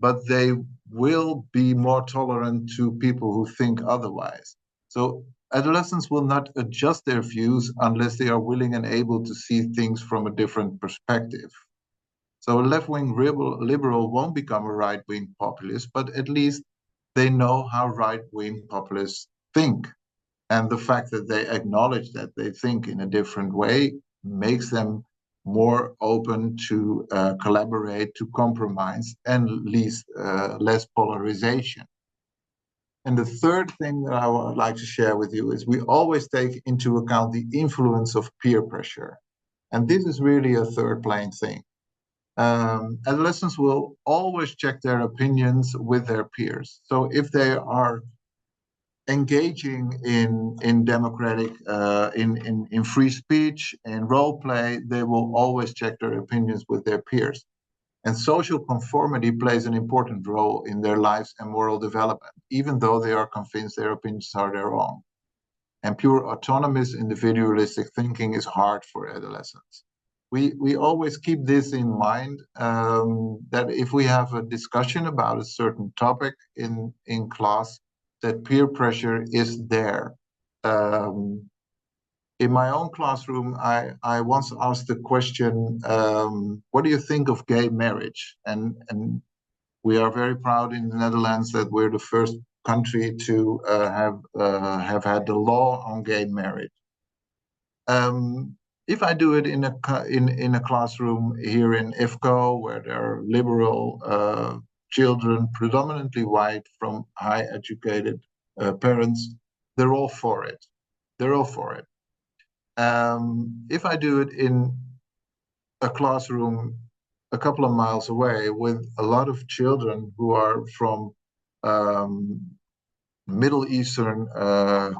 but they will be more tolerant to people who think otherwise. So adolescents will not adjust their views unless they are willing and able to see things from a different perspective. So a left-wing liberal won't become a right-wing populist, but at least they know how right-wing populists think. And the fact that they acknowledge that they think in a different way makes them more open to collaborate, to compromise, and less polarization. And the third thing that I would like to share with you is we always take into account the influence of peer pressure. And this is really a third plane thing. Adolescents will always check their opinions with their peers. So if they are engaging in democratic, in free speech, in role play, they will always check their opinions with their peers. And social conformity plays an important role in their lives and moral development, even though they are convinced their opinions are their own. And pure autonomous individualistic thinking is hard for adolescents. We always keep this in mind, that if we have a discussion about a certain topic in class, that peer pressure is there. In my own classroom, I once asked the question, what do you think of gay marriage? And we are very proud in the Netherlands that we're the first country to have had the law on gay marriage. If I do it in a classroom here in IFCO, where there are liberal children, predominantly white, from high educated parents, they're all for it. They're all for it. If I do it in a classroom a couple of miles away with a lot of children who are from Middle Eastern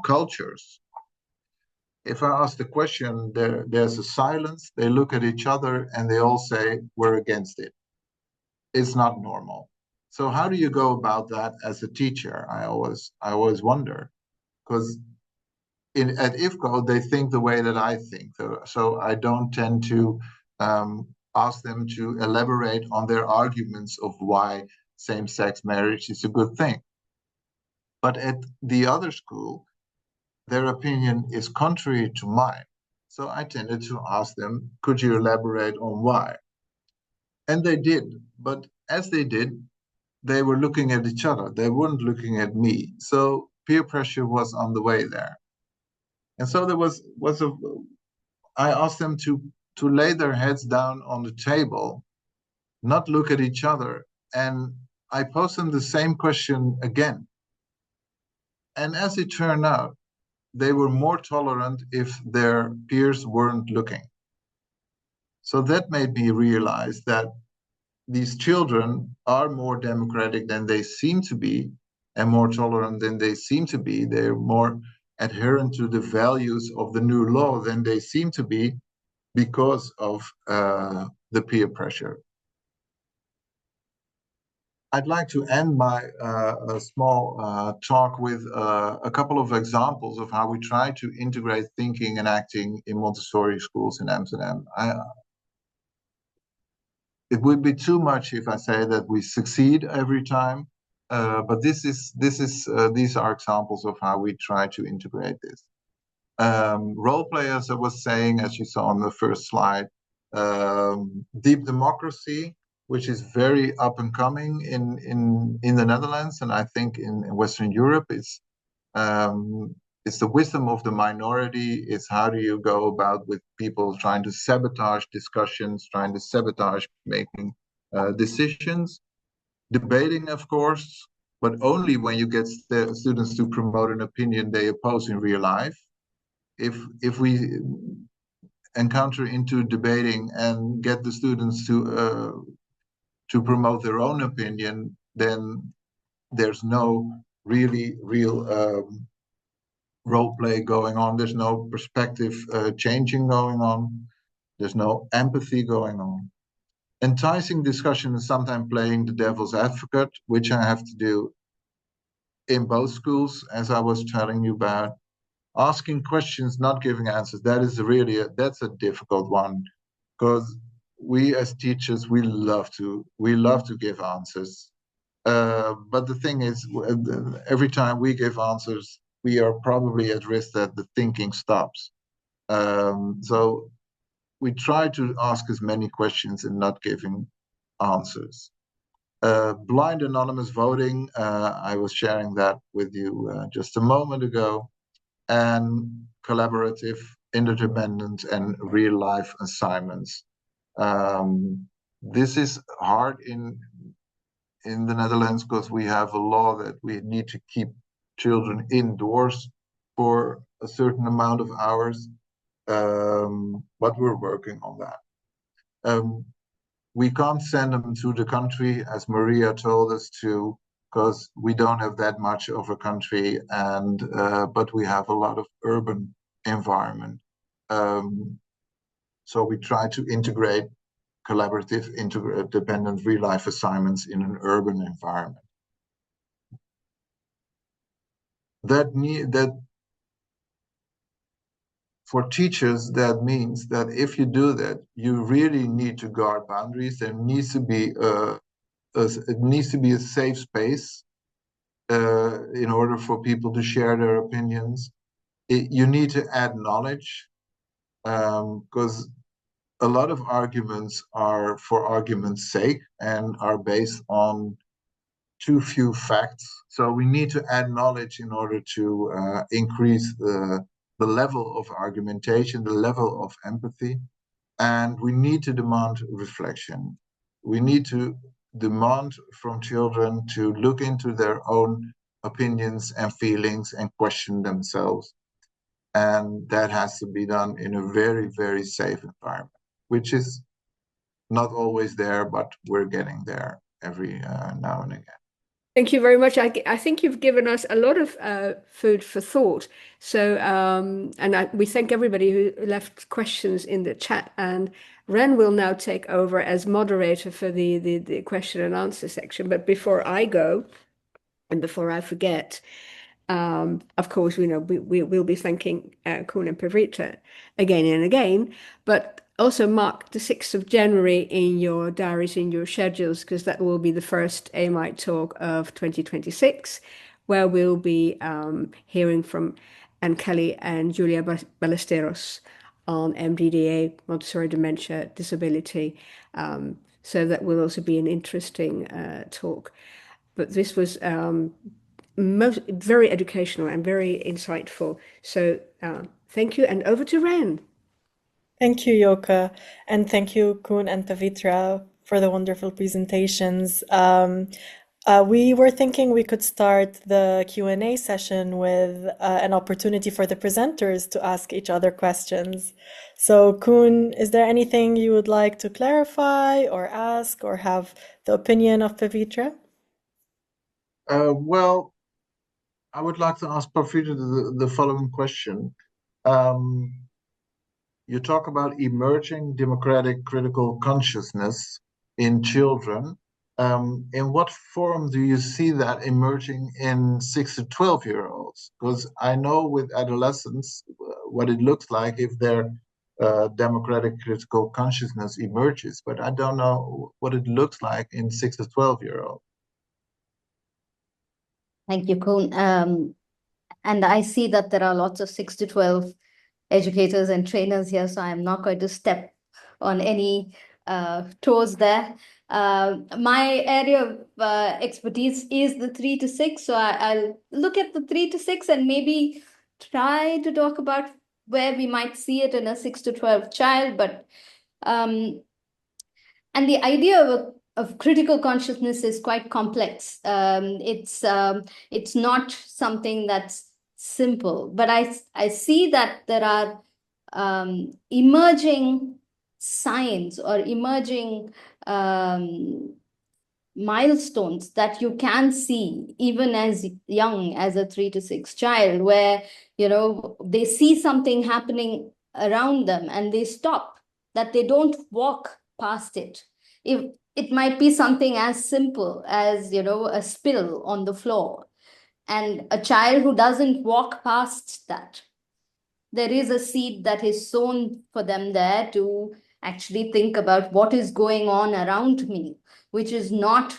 cultures, if I ask the question, there's a silence. They look at each other and they all say, we're against it. It's not normal. So how do you go about that as a teacher? I always wonder, because at IFCO, they think the way that I think. So I don't tend to ask them to elaborate on their arguments of why same-sex marriage is a good thing. But at the other school, their opinion is contrary to mine. So I tended to ask them, could you elaborate on why? And they did. But as they did, they were looking at each other. They weren't looking at me. So peer pressure was on the way there. And so there I asked them to lay their heads down on the table, not look at each other. And I posed them the same question again. And as it turned out, they were more tolerant if their peers weren't looking. So that made me realize that these children are more democratic than they seem to be, and more tolerant than they seem to be. They're more adherent to the values of the new law than they seem to be because of the peer pressure. I'd like to end my small talk with a couple of examples of how we try to integrate thinking and acting in Montessori schools in Amsterdam. It would be too much if I say that we succeed every time, but these are examples of how we try to integrate this. Role play, as I was saying, as you saw on the first slide, deep democracy, which is very up and coming in the Netherlands, and I think in Western Europe. It's the wisdom of the minority. It's how do you go about with people trying to sabotage discussions, trying to sabotage making decisions. Debating, of course, but only when you get the students to promote an opinion they oppose in real life. If we encounter into debating and get the students to promote their own opinion, then there's no real role play going on. There's no perspective changing going on. There's no empathy going on. Enticing discussion is sometimes playing the devil's advocate, which I have to do in both schools, as I was telling you about. Asking questions, not giving answers, that's a difficult one, because we as teachers, we love to give answers. But the thing is, every time we give answers, we are probably at risk that the thinking stops. So we try to ask as many questions and not giving answers. Blind anonymous voting, I was sharing that with you just a moment ago, and collaborative, interdependent, and real-life assignments. This is hard in the Netherlands because we have a law that we need to keep children indoors for a certain amount of hours, but we're working on that. We can't send them to the country, as Maria told us to, because we don't have that much of a country, and but we have a lot of urban environment. So we try to integrate collaborative, interdependent real-life assignments in an urban environment. That for teachers, that means that if you do that, you really need to guard boundaries. There needs to be it needs to be a safe space in order for people to share their opinions. You need to add knowledge, because a lot of arguments are for argument's sake and are based on too few facts. So we need to add knowledge in order to increase the level of argumentation, the level of empathy, and we need to demand reflection. We need to demand from children to look into their own opinions and feelings and question themselves. And that has to be done in a very, very safe environment, which is not always there, but we're getting there every now and again. Thank you very much. I think you've given us a lot of food for thought. So, we thank everybody who left questions in the chat. And Ren will now take over as moderator for the question and answer section. But before I go, and before I forget, of course, we will be thanking Koen and Pavitra again and again, but also mark the 6th of January in your diaries, in your schedules, because that will be the first AMITE talk of 2026, where we'll be hearing from Anne Kelly and Julia Ballesteros on MDDA, Montessori dementia, disability. So that will also be an interesting talk. But this was very educational and very insightful. So thank you, and over to Ren. Thank you, Yoke, and thank you, Koen and Pavitra, for the wonderful presentations. We were thinking we could start the Q&A session with an opportunity for the presenters to ask each other questions. So, Koen, is there anything you would like to clarify or ask or have the opinion of Pavitra? Well, I would like to ask Pavitra the following question. You talk about emerging democratic critical consciousness in children. In what form do you see that emerging in 6 to 12-year-olds? Because I know with adolescents what it looks like if their democratic critical consciousness emerges, but I don't know what it looks like in 6 to 12-year-olds. Thank you, Koen. And I see that there are lots of 6 to 12 educators and trainers here, so I'm not going to step on any toes there. My area of expertise is the 3 to 6, so I'll look at the 3 to 6 and maybe try to talk about where we might see it in a 6 to 12 child. But and the idea of critical consciousness is quite complex. It's not something that's simple, but I see that there are emerging signs or emerging milestones that you can see even as young as a 3 to 6 child, where they see something happening around them and they stop, that they don't walk past it. If it might be something as simple as a spill on the floor, and a child who doesn't walk past that, there is a seed that is sown for them there to actually think about what is going on around me, which is not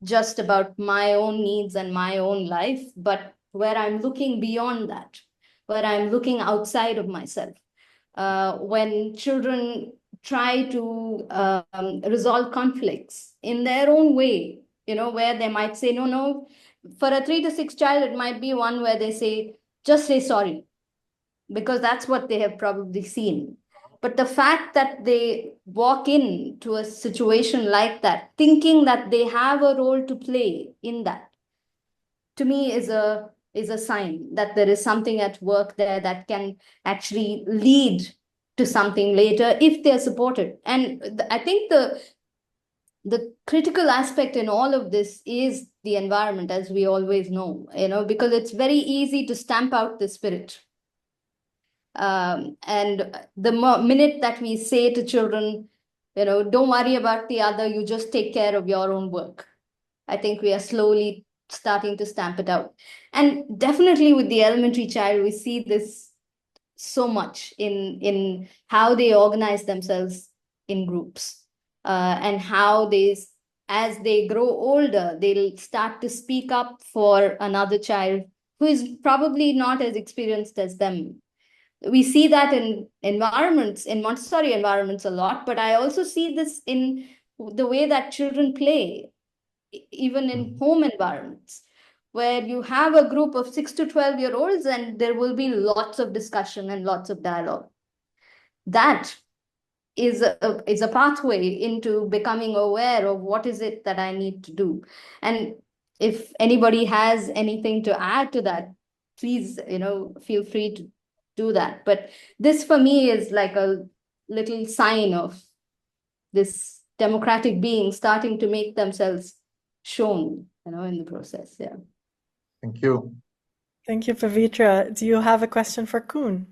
just about my own needs and my own life, but where I'm looking beyond that, where I'm looking outside of myself. When children try to resolve conflicts in their own way, where they might say, no, for a 3 to 6 child, it might be one where they say, just say sorry, because that's what they have probably seen. But the fact that they walk into a situation like that, thinking that they have a role to play in that, to me is a sign that there is something at work there that can actually lead to something later if they're supported. And I think the critical aspect in all of this is the environment, as we always know, because it's very easy to stamp out the spirit. And the minute that we say to children, don't worry about the other, you just take care of your own work, I think we are slowly starting to stamp it out. And definitely with the elementary child, we see this so much in how they organize themselves in groups, and how as they grow older, they'll start to speak up for another child who is probably not as experienced as them. We see that in environments, in Montessori environments a lot, but I also see this in the way that children play. even in home environments, where you have a group of 6 to 12-year-olds and there will be lots of discussion and lots of dialogue. That is a pathway into becoming aware of what is it that I need to do. And if anybody has anything to add to that, please, feel free to do that. But this for me is like a little sign of this democratic being starting to make themselves shown, in the process. Yeah. Thank you. Thank you, Pavitra. Do you have a question for Koen?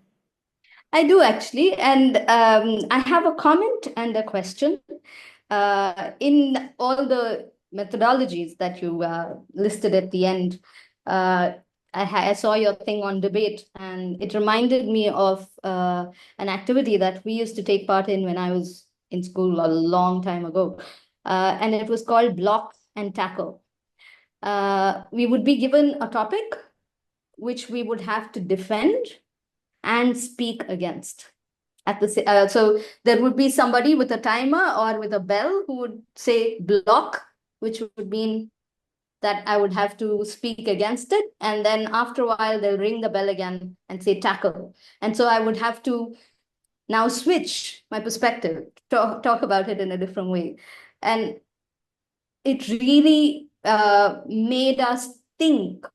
I do actually, and I have a comment and a question. In all the methodologies that you listed at the end, I saw your thing on debate, and it reminded me of an activity that we used to take part in when I was in school a long time ago, and it was called Block and Tackle. We would be given a topic which we would have to defend and speak against. So there would be somebody with a timer or with a bell who would say block, which would mean that I would have to speak against it. And then after a while, they'll ring the bell again and say tackle. And so I would have to now switch my perspective, talk about it in a different way. And it really made us think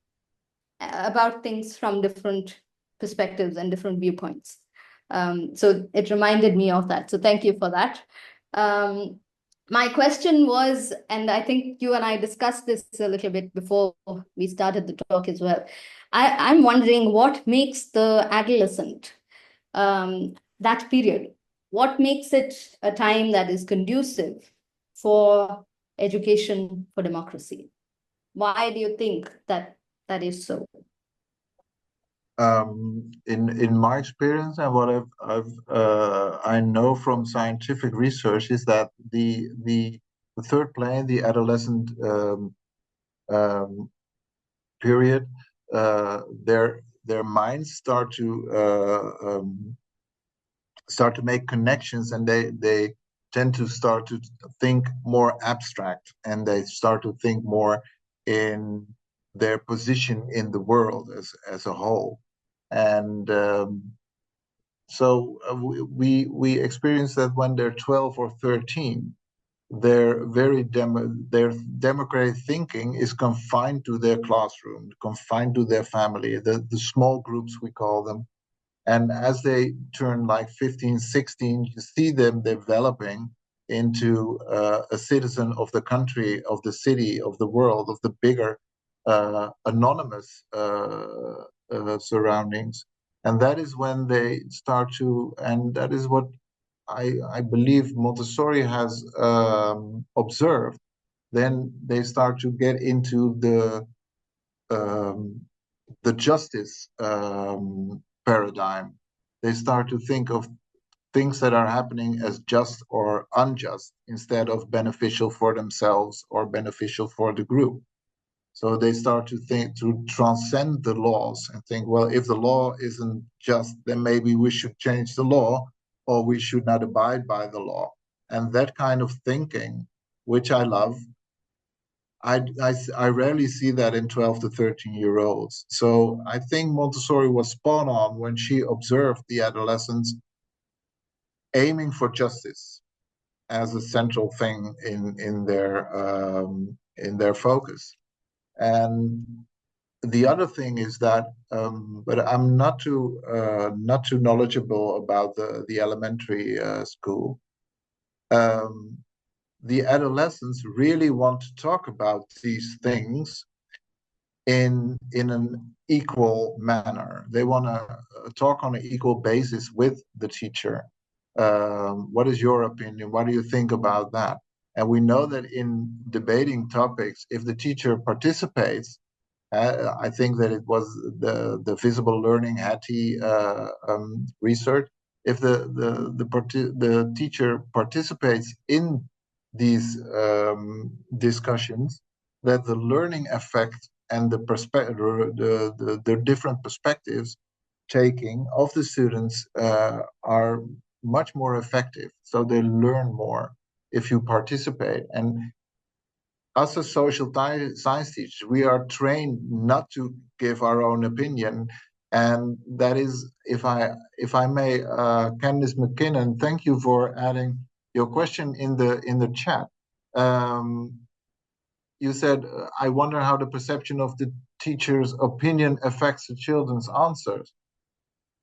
about things from different perspectives and different viewpoints. So it reminded me of that. So thank you for that. My question was, and I think you and I discussed this a little bit before we started the talk as well. I'm wondering what makes the adolescent, that period, what makes it a time that is conducive for education for democracy? Why do you think that is so? In my experience and what I know from scientific research is that the third plane, the adolescent period, their minds start to make connections, and they tend to start to think more abstract, and they start to think more in their position in the world as a whole. And so we experience that when they're 12 or 13, their democratic thinking is confined to their classroom, confined to their family, the small groups we call them. And as they turn like 15, 16, you see them developing into a citizen of the country, of the city, of the world, of the bigger anonymous surroundings. And that is when they start to, and that is what I believe Montessori has observed. Then they start to get into the justice paradigm. They start to think of things that are happening as just or unjust instead of beneficial for themselves or beneficial for the group. So they start to think, to transcend the laws and think, well, if the law isn't just, then maybe we should change the law, or we should not abide by the law. And that kind of thinking, which I love, I rarely see that in 12 to 13-year-olds. So I think Montessori was spot on when she observed the adolescents aiming for justice as a central thing in their focus. And the other thing is that, but I'm not too knowledgeable about the elementary school. The adolescents really want to talk about these things in an equal manner. They want to talk on an equal basis with the teacher. What is your opinion? What do you think about that? And we know that in debating topics, if the teacher participates, I think that it was the Visible Learning Hattie research. If the teacher participates in these discussions, that the learning effect and the different perspectives taking of the students are much more effective. So they learn more if you participate. And us as social science teachers, we are trained not to give our own opinion. And that is, if I may, Candice McKinnon, thank you for adding your question in the chat. You said, I wonder how the perception of the teacher's opinion affects the children's answers.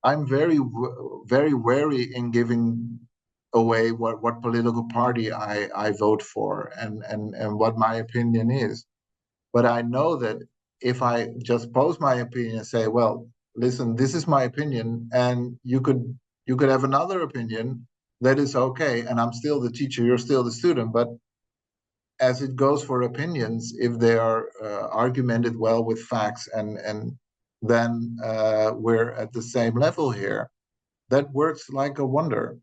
I'm very wary in giving away what political party I vote for and what my opinion is. But I know that if I just pose my opinion and say, well, listen, this is my opinion, and you could have another opinion, that is okay. And I'm still the teacher, you're still the student. But as it goes for opinions, if they are argumented well with facts, and then we're at the same level here, that works like a wonder.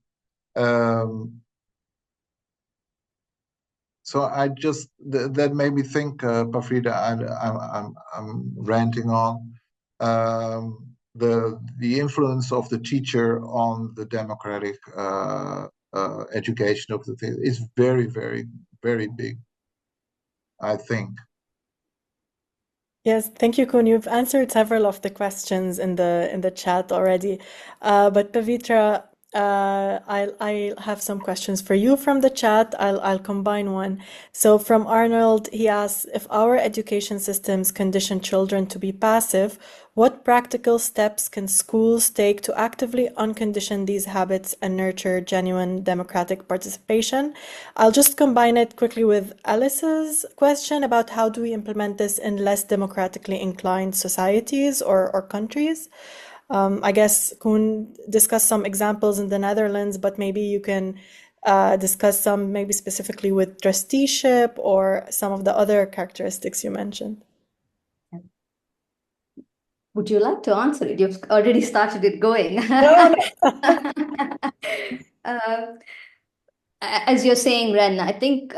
So I just that made me think, Parfrida. I'm ranting on the influence of the teacher on the democratic education of the thing is very, very, very big, I think. Yes, thank you, Koen. You've answered several of the questions in the chat already. But Pavitra, I have some questions for you from the chat. I'll combine one. So from Arnold, he asks, if our education systems condition children to be passive, what practical steps can schools take to actively uncondition these habits and nurture genuine democratic participation? I'll just combine it quickly with Alice's question about how do we implement this in less democratically inclined societies or countries. I guess Koen discussed some examples in the Netherlands, but maybe you can discuss some maybe specifically with trusteeship or some of the other characteristics you mentioned. Would you like to answer it? You've already started it going. As you're saying, Ren, I think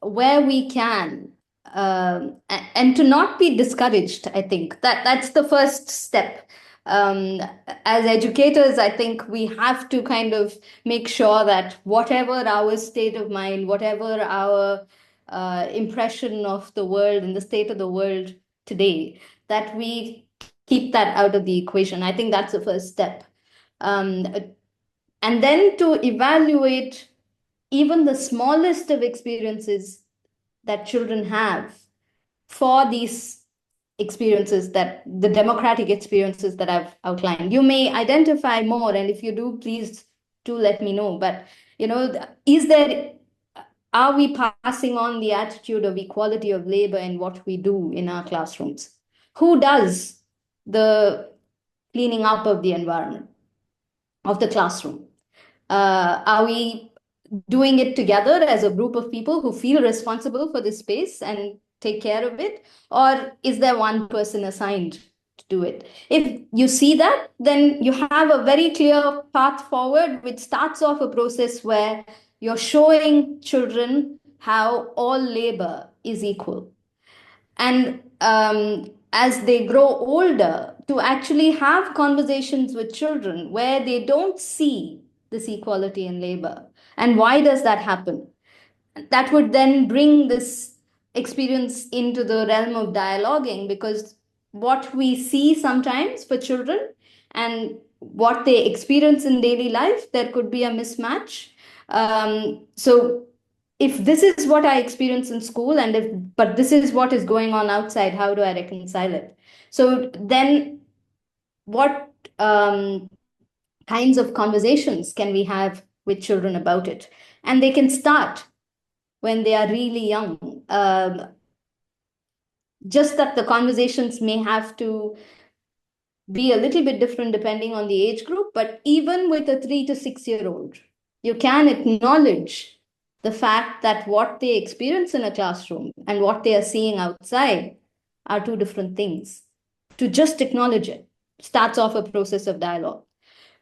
where we can, and to not be discouraged, I think that's the first step. As educators, I think we have to kind of make sure that whatever our state of mind, whatever our impression of the world and the state of the world today, that we keep that out of the equation. I think that's the first step. And then to evaluate even the smallest of experiences that children have for these experiences, that the democratic experiences that I've outlined. You may identify more, and if you do, please do let me know. But, are we passing on the attitude of equality of labor in what we do in our classrooms? Who does the cleaning up of the environment, of the classroom? Are we doing it together as a group of people who feel responsible for this space and take care of it? Or is there one person assigned to do it? If you see that, then you have a very clear path forward, which starts off a process where you're showing children how all labor is equal. And as they grow older, to actually have conversations with children where they don't see this equality in labor. And why does that happen? That would then bring this experience into the realm of dialoguing, because what we see sometimes for children and what they experience in daily life, there could be a mismatch. So if this is what I experience in school, but this is what is going on outside, how do I reconcile it? So then what kinds of conversations can we have with children about it? And they can start when they are really young. Just that the conversations may have to be a little bit different depending on the age group, but even with a 3 to 6 year old, you can acknowledge the fact that what they experience in a classroom and what they are seeing outside are two different things. To just acknowledge it starts off a process of dialogue.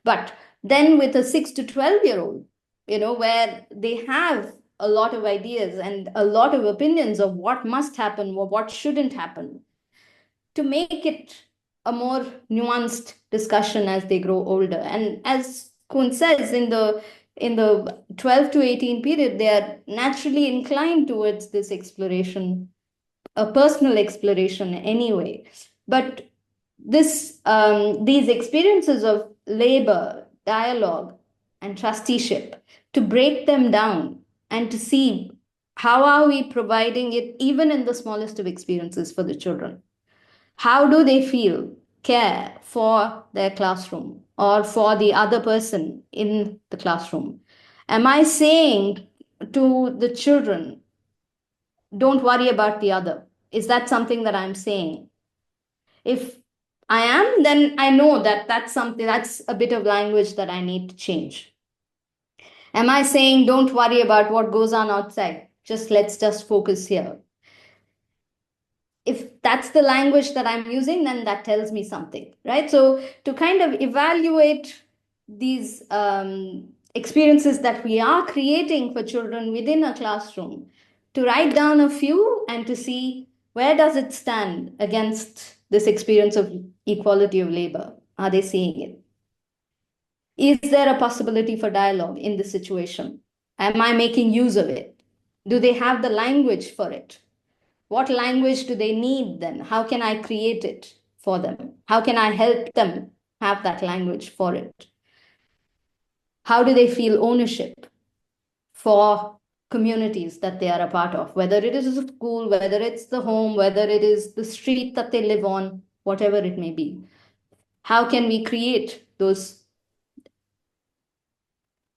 But then with a 6 to 12 year old, where they have a lot of ideas and a lot of opinions of what must happen or what shouldn't happen, to make it a more nuanced discussion as they grow older. And as Koen says, in the in the 12 to 18 period, they are naturally inclined towards this exploration, a personal exploration anyway. But these experiences of labor, dialogue, and trusteeship, to break them down and to see how are we providing it even in the smallest of experiences for the children. How do they feel care for their classroom or for the other person in the classroom? Am I saying to the children, don't worry about the other? Is that something that I'm saying? If I am, then I know that that's a bit of language that I need to change. Am I saying don't worry about what goes on outside? Let's just focus here. If that's the language that I'm using, then that tells me something, right? So to kind of evaluate these experiences that we are creating for children within a classroom, to write down a few and to see where does it stand against this experience of equality of labor? Are they seeing it? Is there a possibility for dialogue in this situation? Am I making use of it? Do they have the language for it? What language do they need then? How can I create it for them? How can I help them have that language for it? How do they feel ownership for communities that they are a part of, whether it is a school, whether it's the home, whether it is the street that they live on, whatever it may be? How can we create those?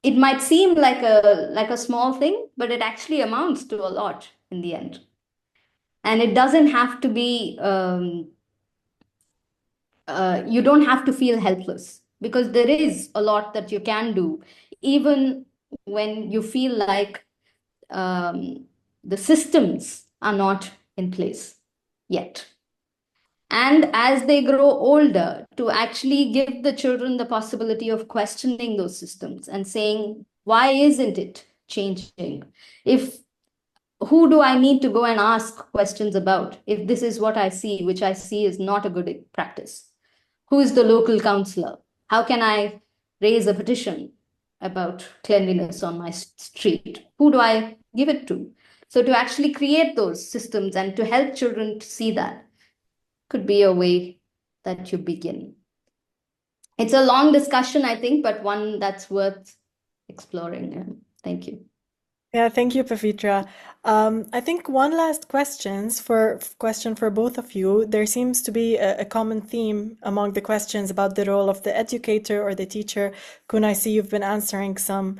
It might seem like a small thing, but it actually amounts to a lot in the end. And it doesn't have to be, you don't have to feel helpless, because there is a lot that you can do, even when you feel like the systems are not in place yet. And as they grow older, to actually give the children the possibility of questioning those systems and saying, why isn't it changing? Who do I need to go and ask questions about if this is what I see, which I see is not a good practice? Who is the local councillor? How can I raise a petition about cleanliness on my street? Who do I give it to? So to actually create those systems and to help children to see that could be a way that you begin. It's a long discussion, I think, but one that's worth exploring. Thank you. Yeah, thank you, Pavitra. I think one last question for both of you. There seems to be a common theme among the questions about the role of the educator or the teacher. Kun, I see you've been answering some.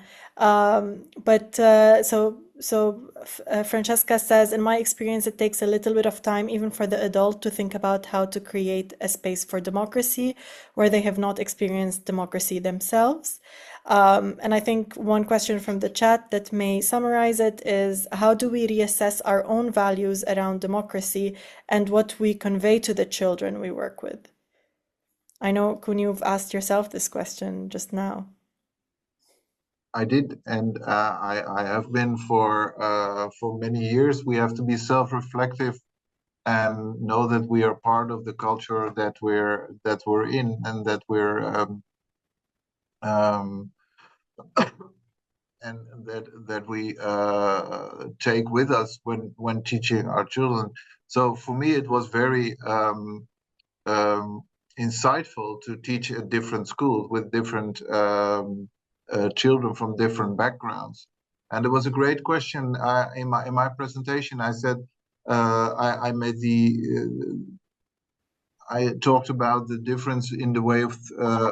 Francesca says, in my experience, it takes a little bit of time, even for the adult, to think about how to create a space for democracy where they have not experienced democracy themselves. And I think one question from the chat that may summarize it is, how do we reassess our own values around democracy and what we convey to the children we work with? I know, Kun, you've asked yourself this question just now. I did, and I have been for many years. We have to be self-reflective and know that we are part of the culture that we're in, and that we're and that we take with us when teaching our children. So for me, it was very insightful to teach at different schools with different children from different backgrounds. And there was a great question in my presentation. I said I talked about the difference in the way of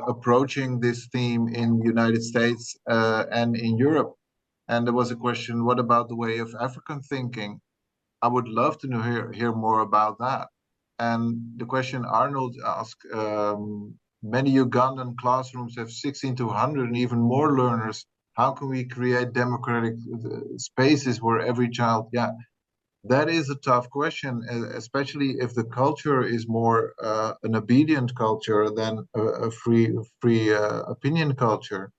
approaching this theme in the United States and in Europe. And there was a question, what about the way of African thinking? I would love to hear more about that. And the question Arnold asked, many Ugandan classrooms have 16 to 100 and even more learners. How can we create democratic spaces where every child, that is a tough question, especially if the culture is more an obedient culture than a free opinion culture.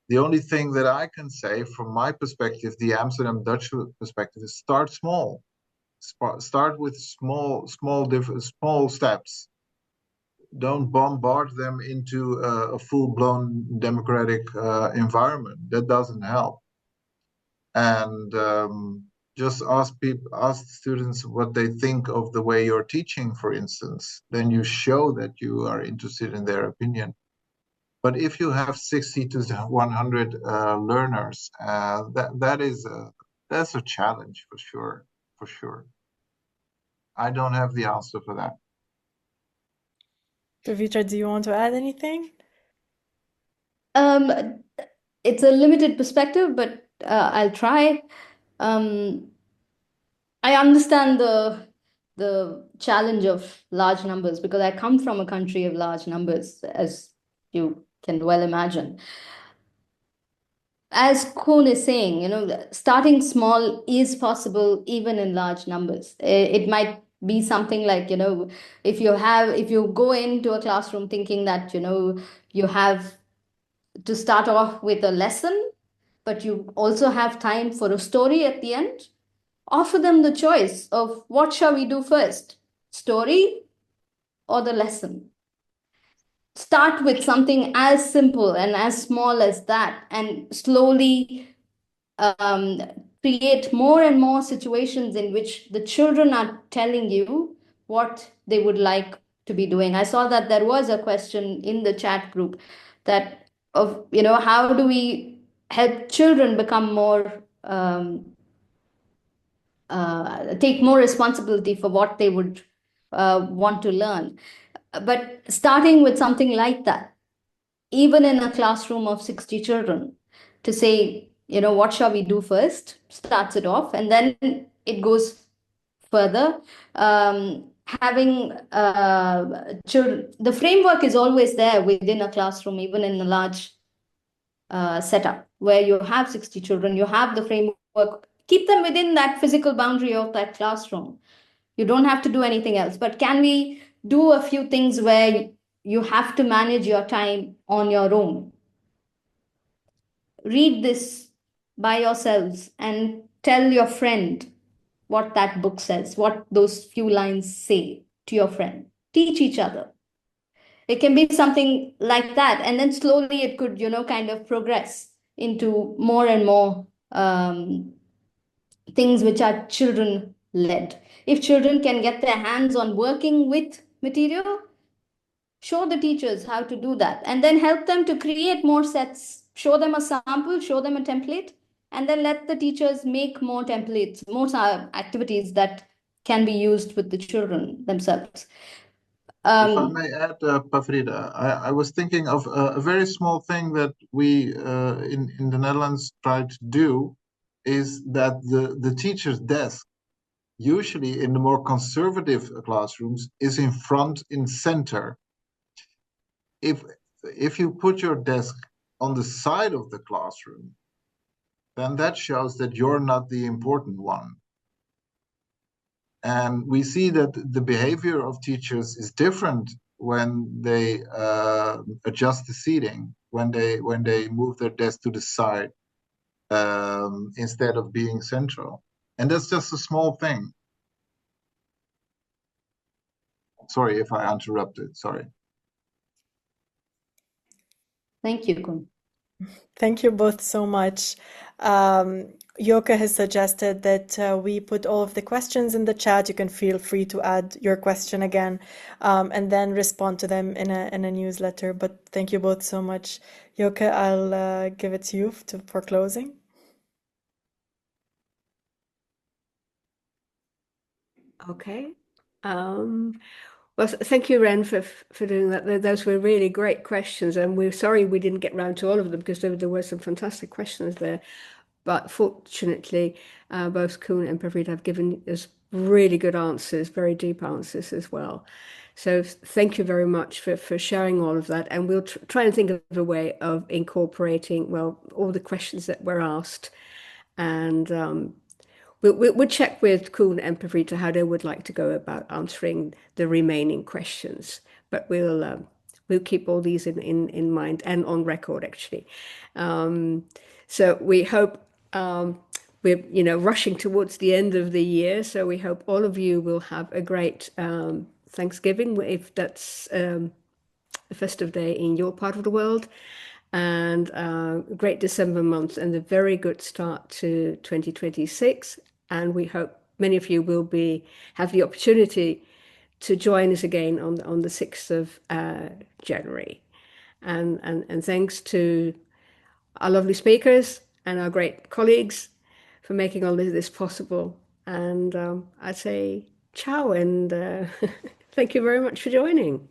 The only thing that I can say from my perspective, the Amsterdam Dutch perspective, is start small. Start with small steps. don't bombard them into a full-blown democratic environment. That doesn't help. And just ask students what they think of the way you're teaching, for instance. Then you show that you are interested in their opinion. But if you have 60 to 100 learners, that's a challenge for sure. For sure. I don't have the answer for that. Pavitra, do you want to add anything? It's a limited perspective, but I'll try. I understand the challenge of large numbers because I come from a country of large numbers, as you can well imagine. As Koen is saying, starting small is possible even in large numbers. It might be something like, if you go into a classroom thinking that, you have to start off with a lesson, but you also have time for a story at the end, offer them the choice of what shall we do first, story or the lesson. Start with something as simple and as small as that, and slowly create more and more situations in which the children are telling you what they would like to be doing. I saw that there was a question in the chat group that of, how do we help children become more, take more responsibility for what they would want to learn. But starting with something like that, even in a classroom of 60 children, to say, what shall we do first, starts it off, and then it goes further. Having children, the framework is always there within a classroom, even in a large setup where you have 60 children, you have the framework, keep them within that physical boundary of that classroom. You don't have to do anything else. But can we do a few things where you have to manage your time on your own? Read this by yourselves and tell your friend what that book says, what those few lines say to your friend. Teach each other. It can be something like that. And then slowly it could, kind of progress into more and more things which are children led. If children can get their hands on working with material, show the teachers how to do that, and then help them to create more sets, show them a sample, show them a template, and then let the teachers make more templates, more activities that can be used with the children themselves. If I may add, Pavitra, I was thinking of a very small thing that we in the Netherlands try to do, is that the teacher's desk, usually in the more conservative classrooms, is in front, in center. If you put your desk on the side of the classroom, then that shows that you're not the important one. And we see that the behavior of teachers is different when they adjust the seating, when they move their desk to the side instead of being central. And that's just a small thing. Sorry if I interrupted, sorry. Thank you, Koen. Thank you both so much. Yoka has suggested that we put all of the questions in the chat. You can feel free to add your question again and then respond to them in a newsletter. But thank you both so much. Yoka, I'll give it to you for closing. Okay. Well, thank you, Ren, for doing that. Those were really great questions, and we're sorry we didn't get round to all of them because there were some fantastic questions there. But fortunately, both Koen and Pavitra have given us really good answers, very deep answers as well. So thank you very much for sharing all of that. And we'll try and think of a way of incorporating, well, all the questions that were asked. And we'll check with Koen and Pavitra how they would like to go about answering the remaining questions. But we'll keep all these in mind and on record, actually. So we hope we're rushing towards the end of the year. So we hope all of you will have a great Thanksgiving, if that's a festive day in your part of the world, and a great December month and a very good start to 2026. And we hope many of you will have the opportunity to join us again on the 6th of January. And thanks to our lovely speakers and our great colleagues for making all this possible. And I'd say ciao, and thank you very much for joining.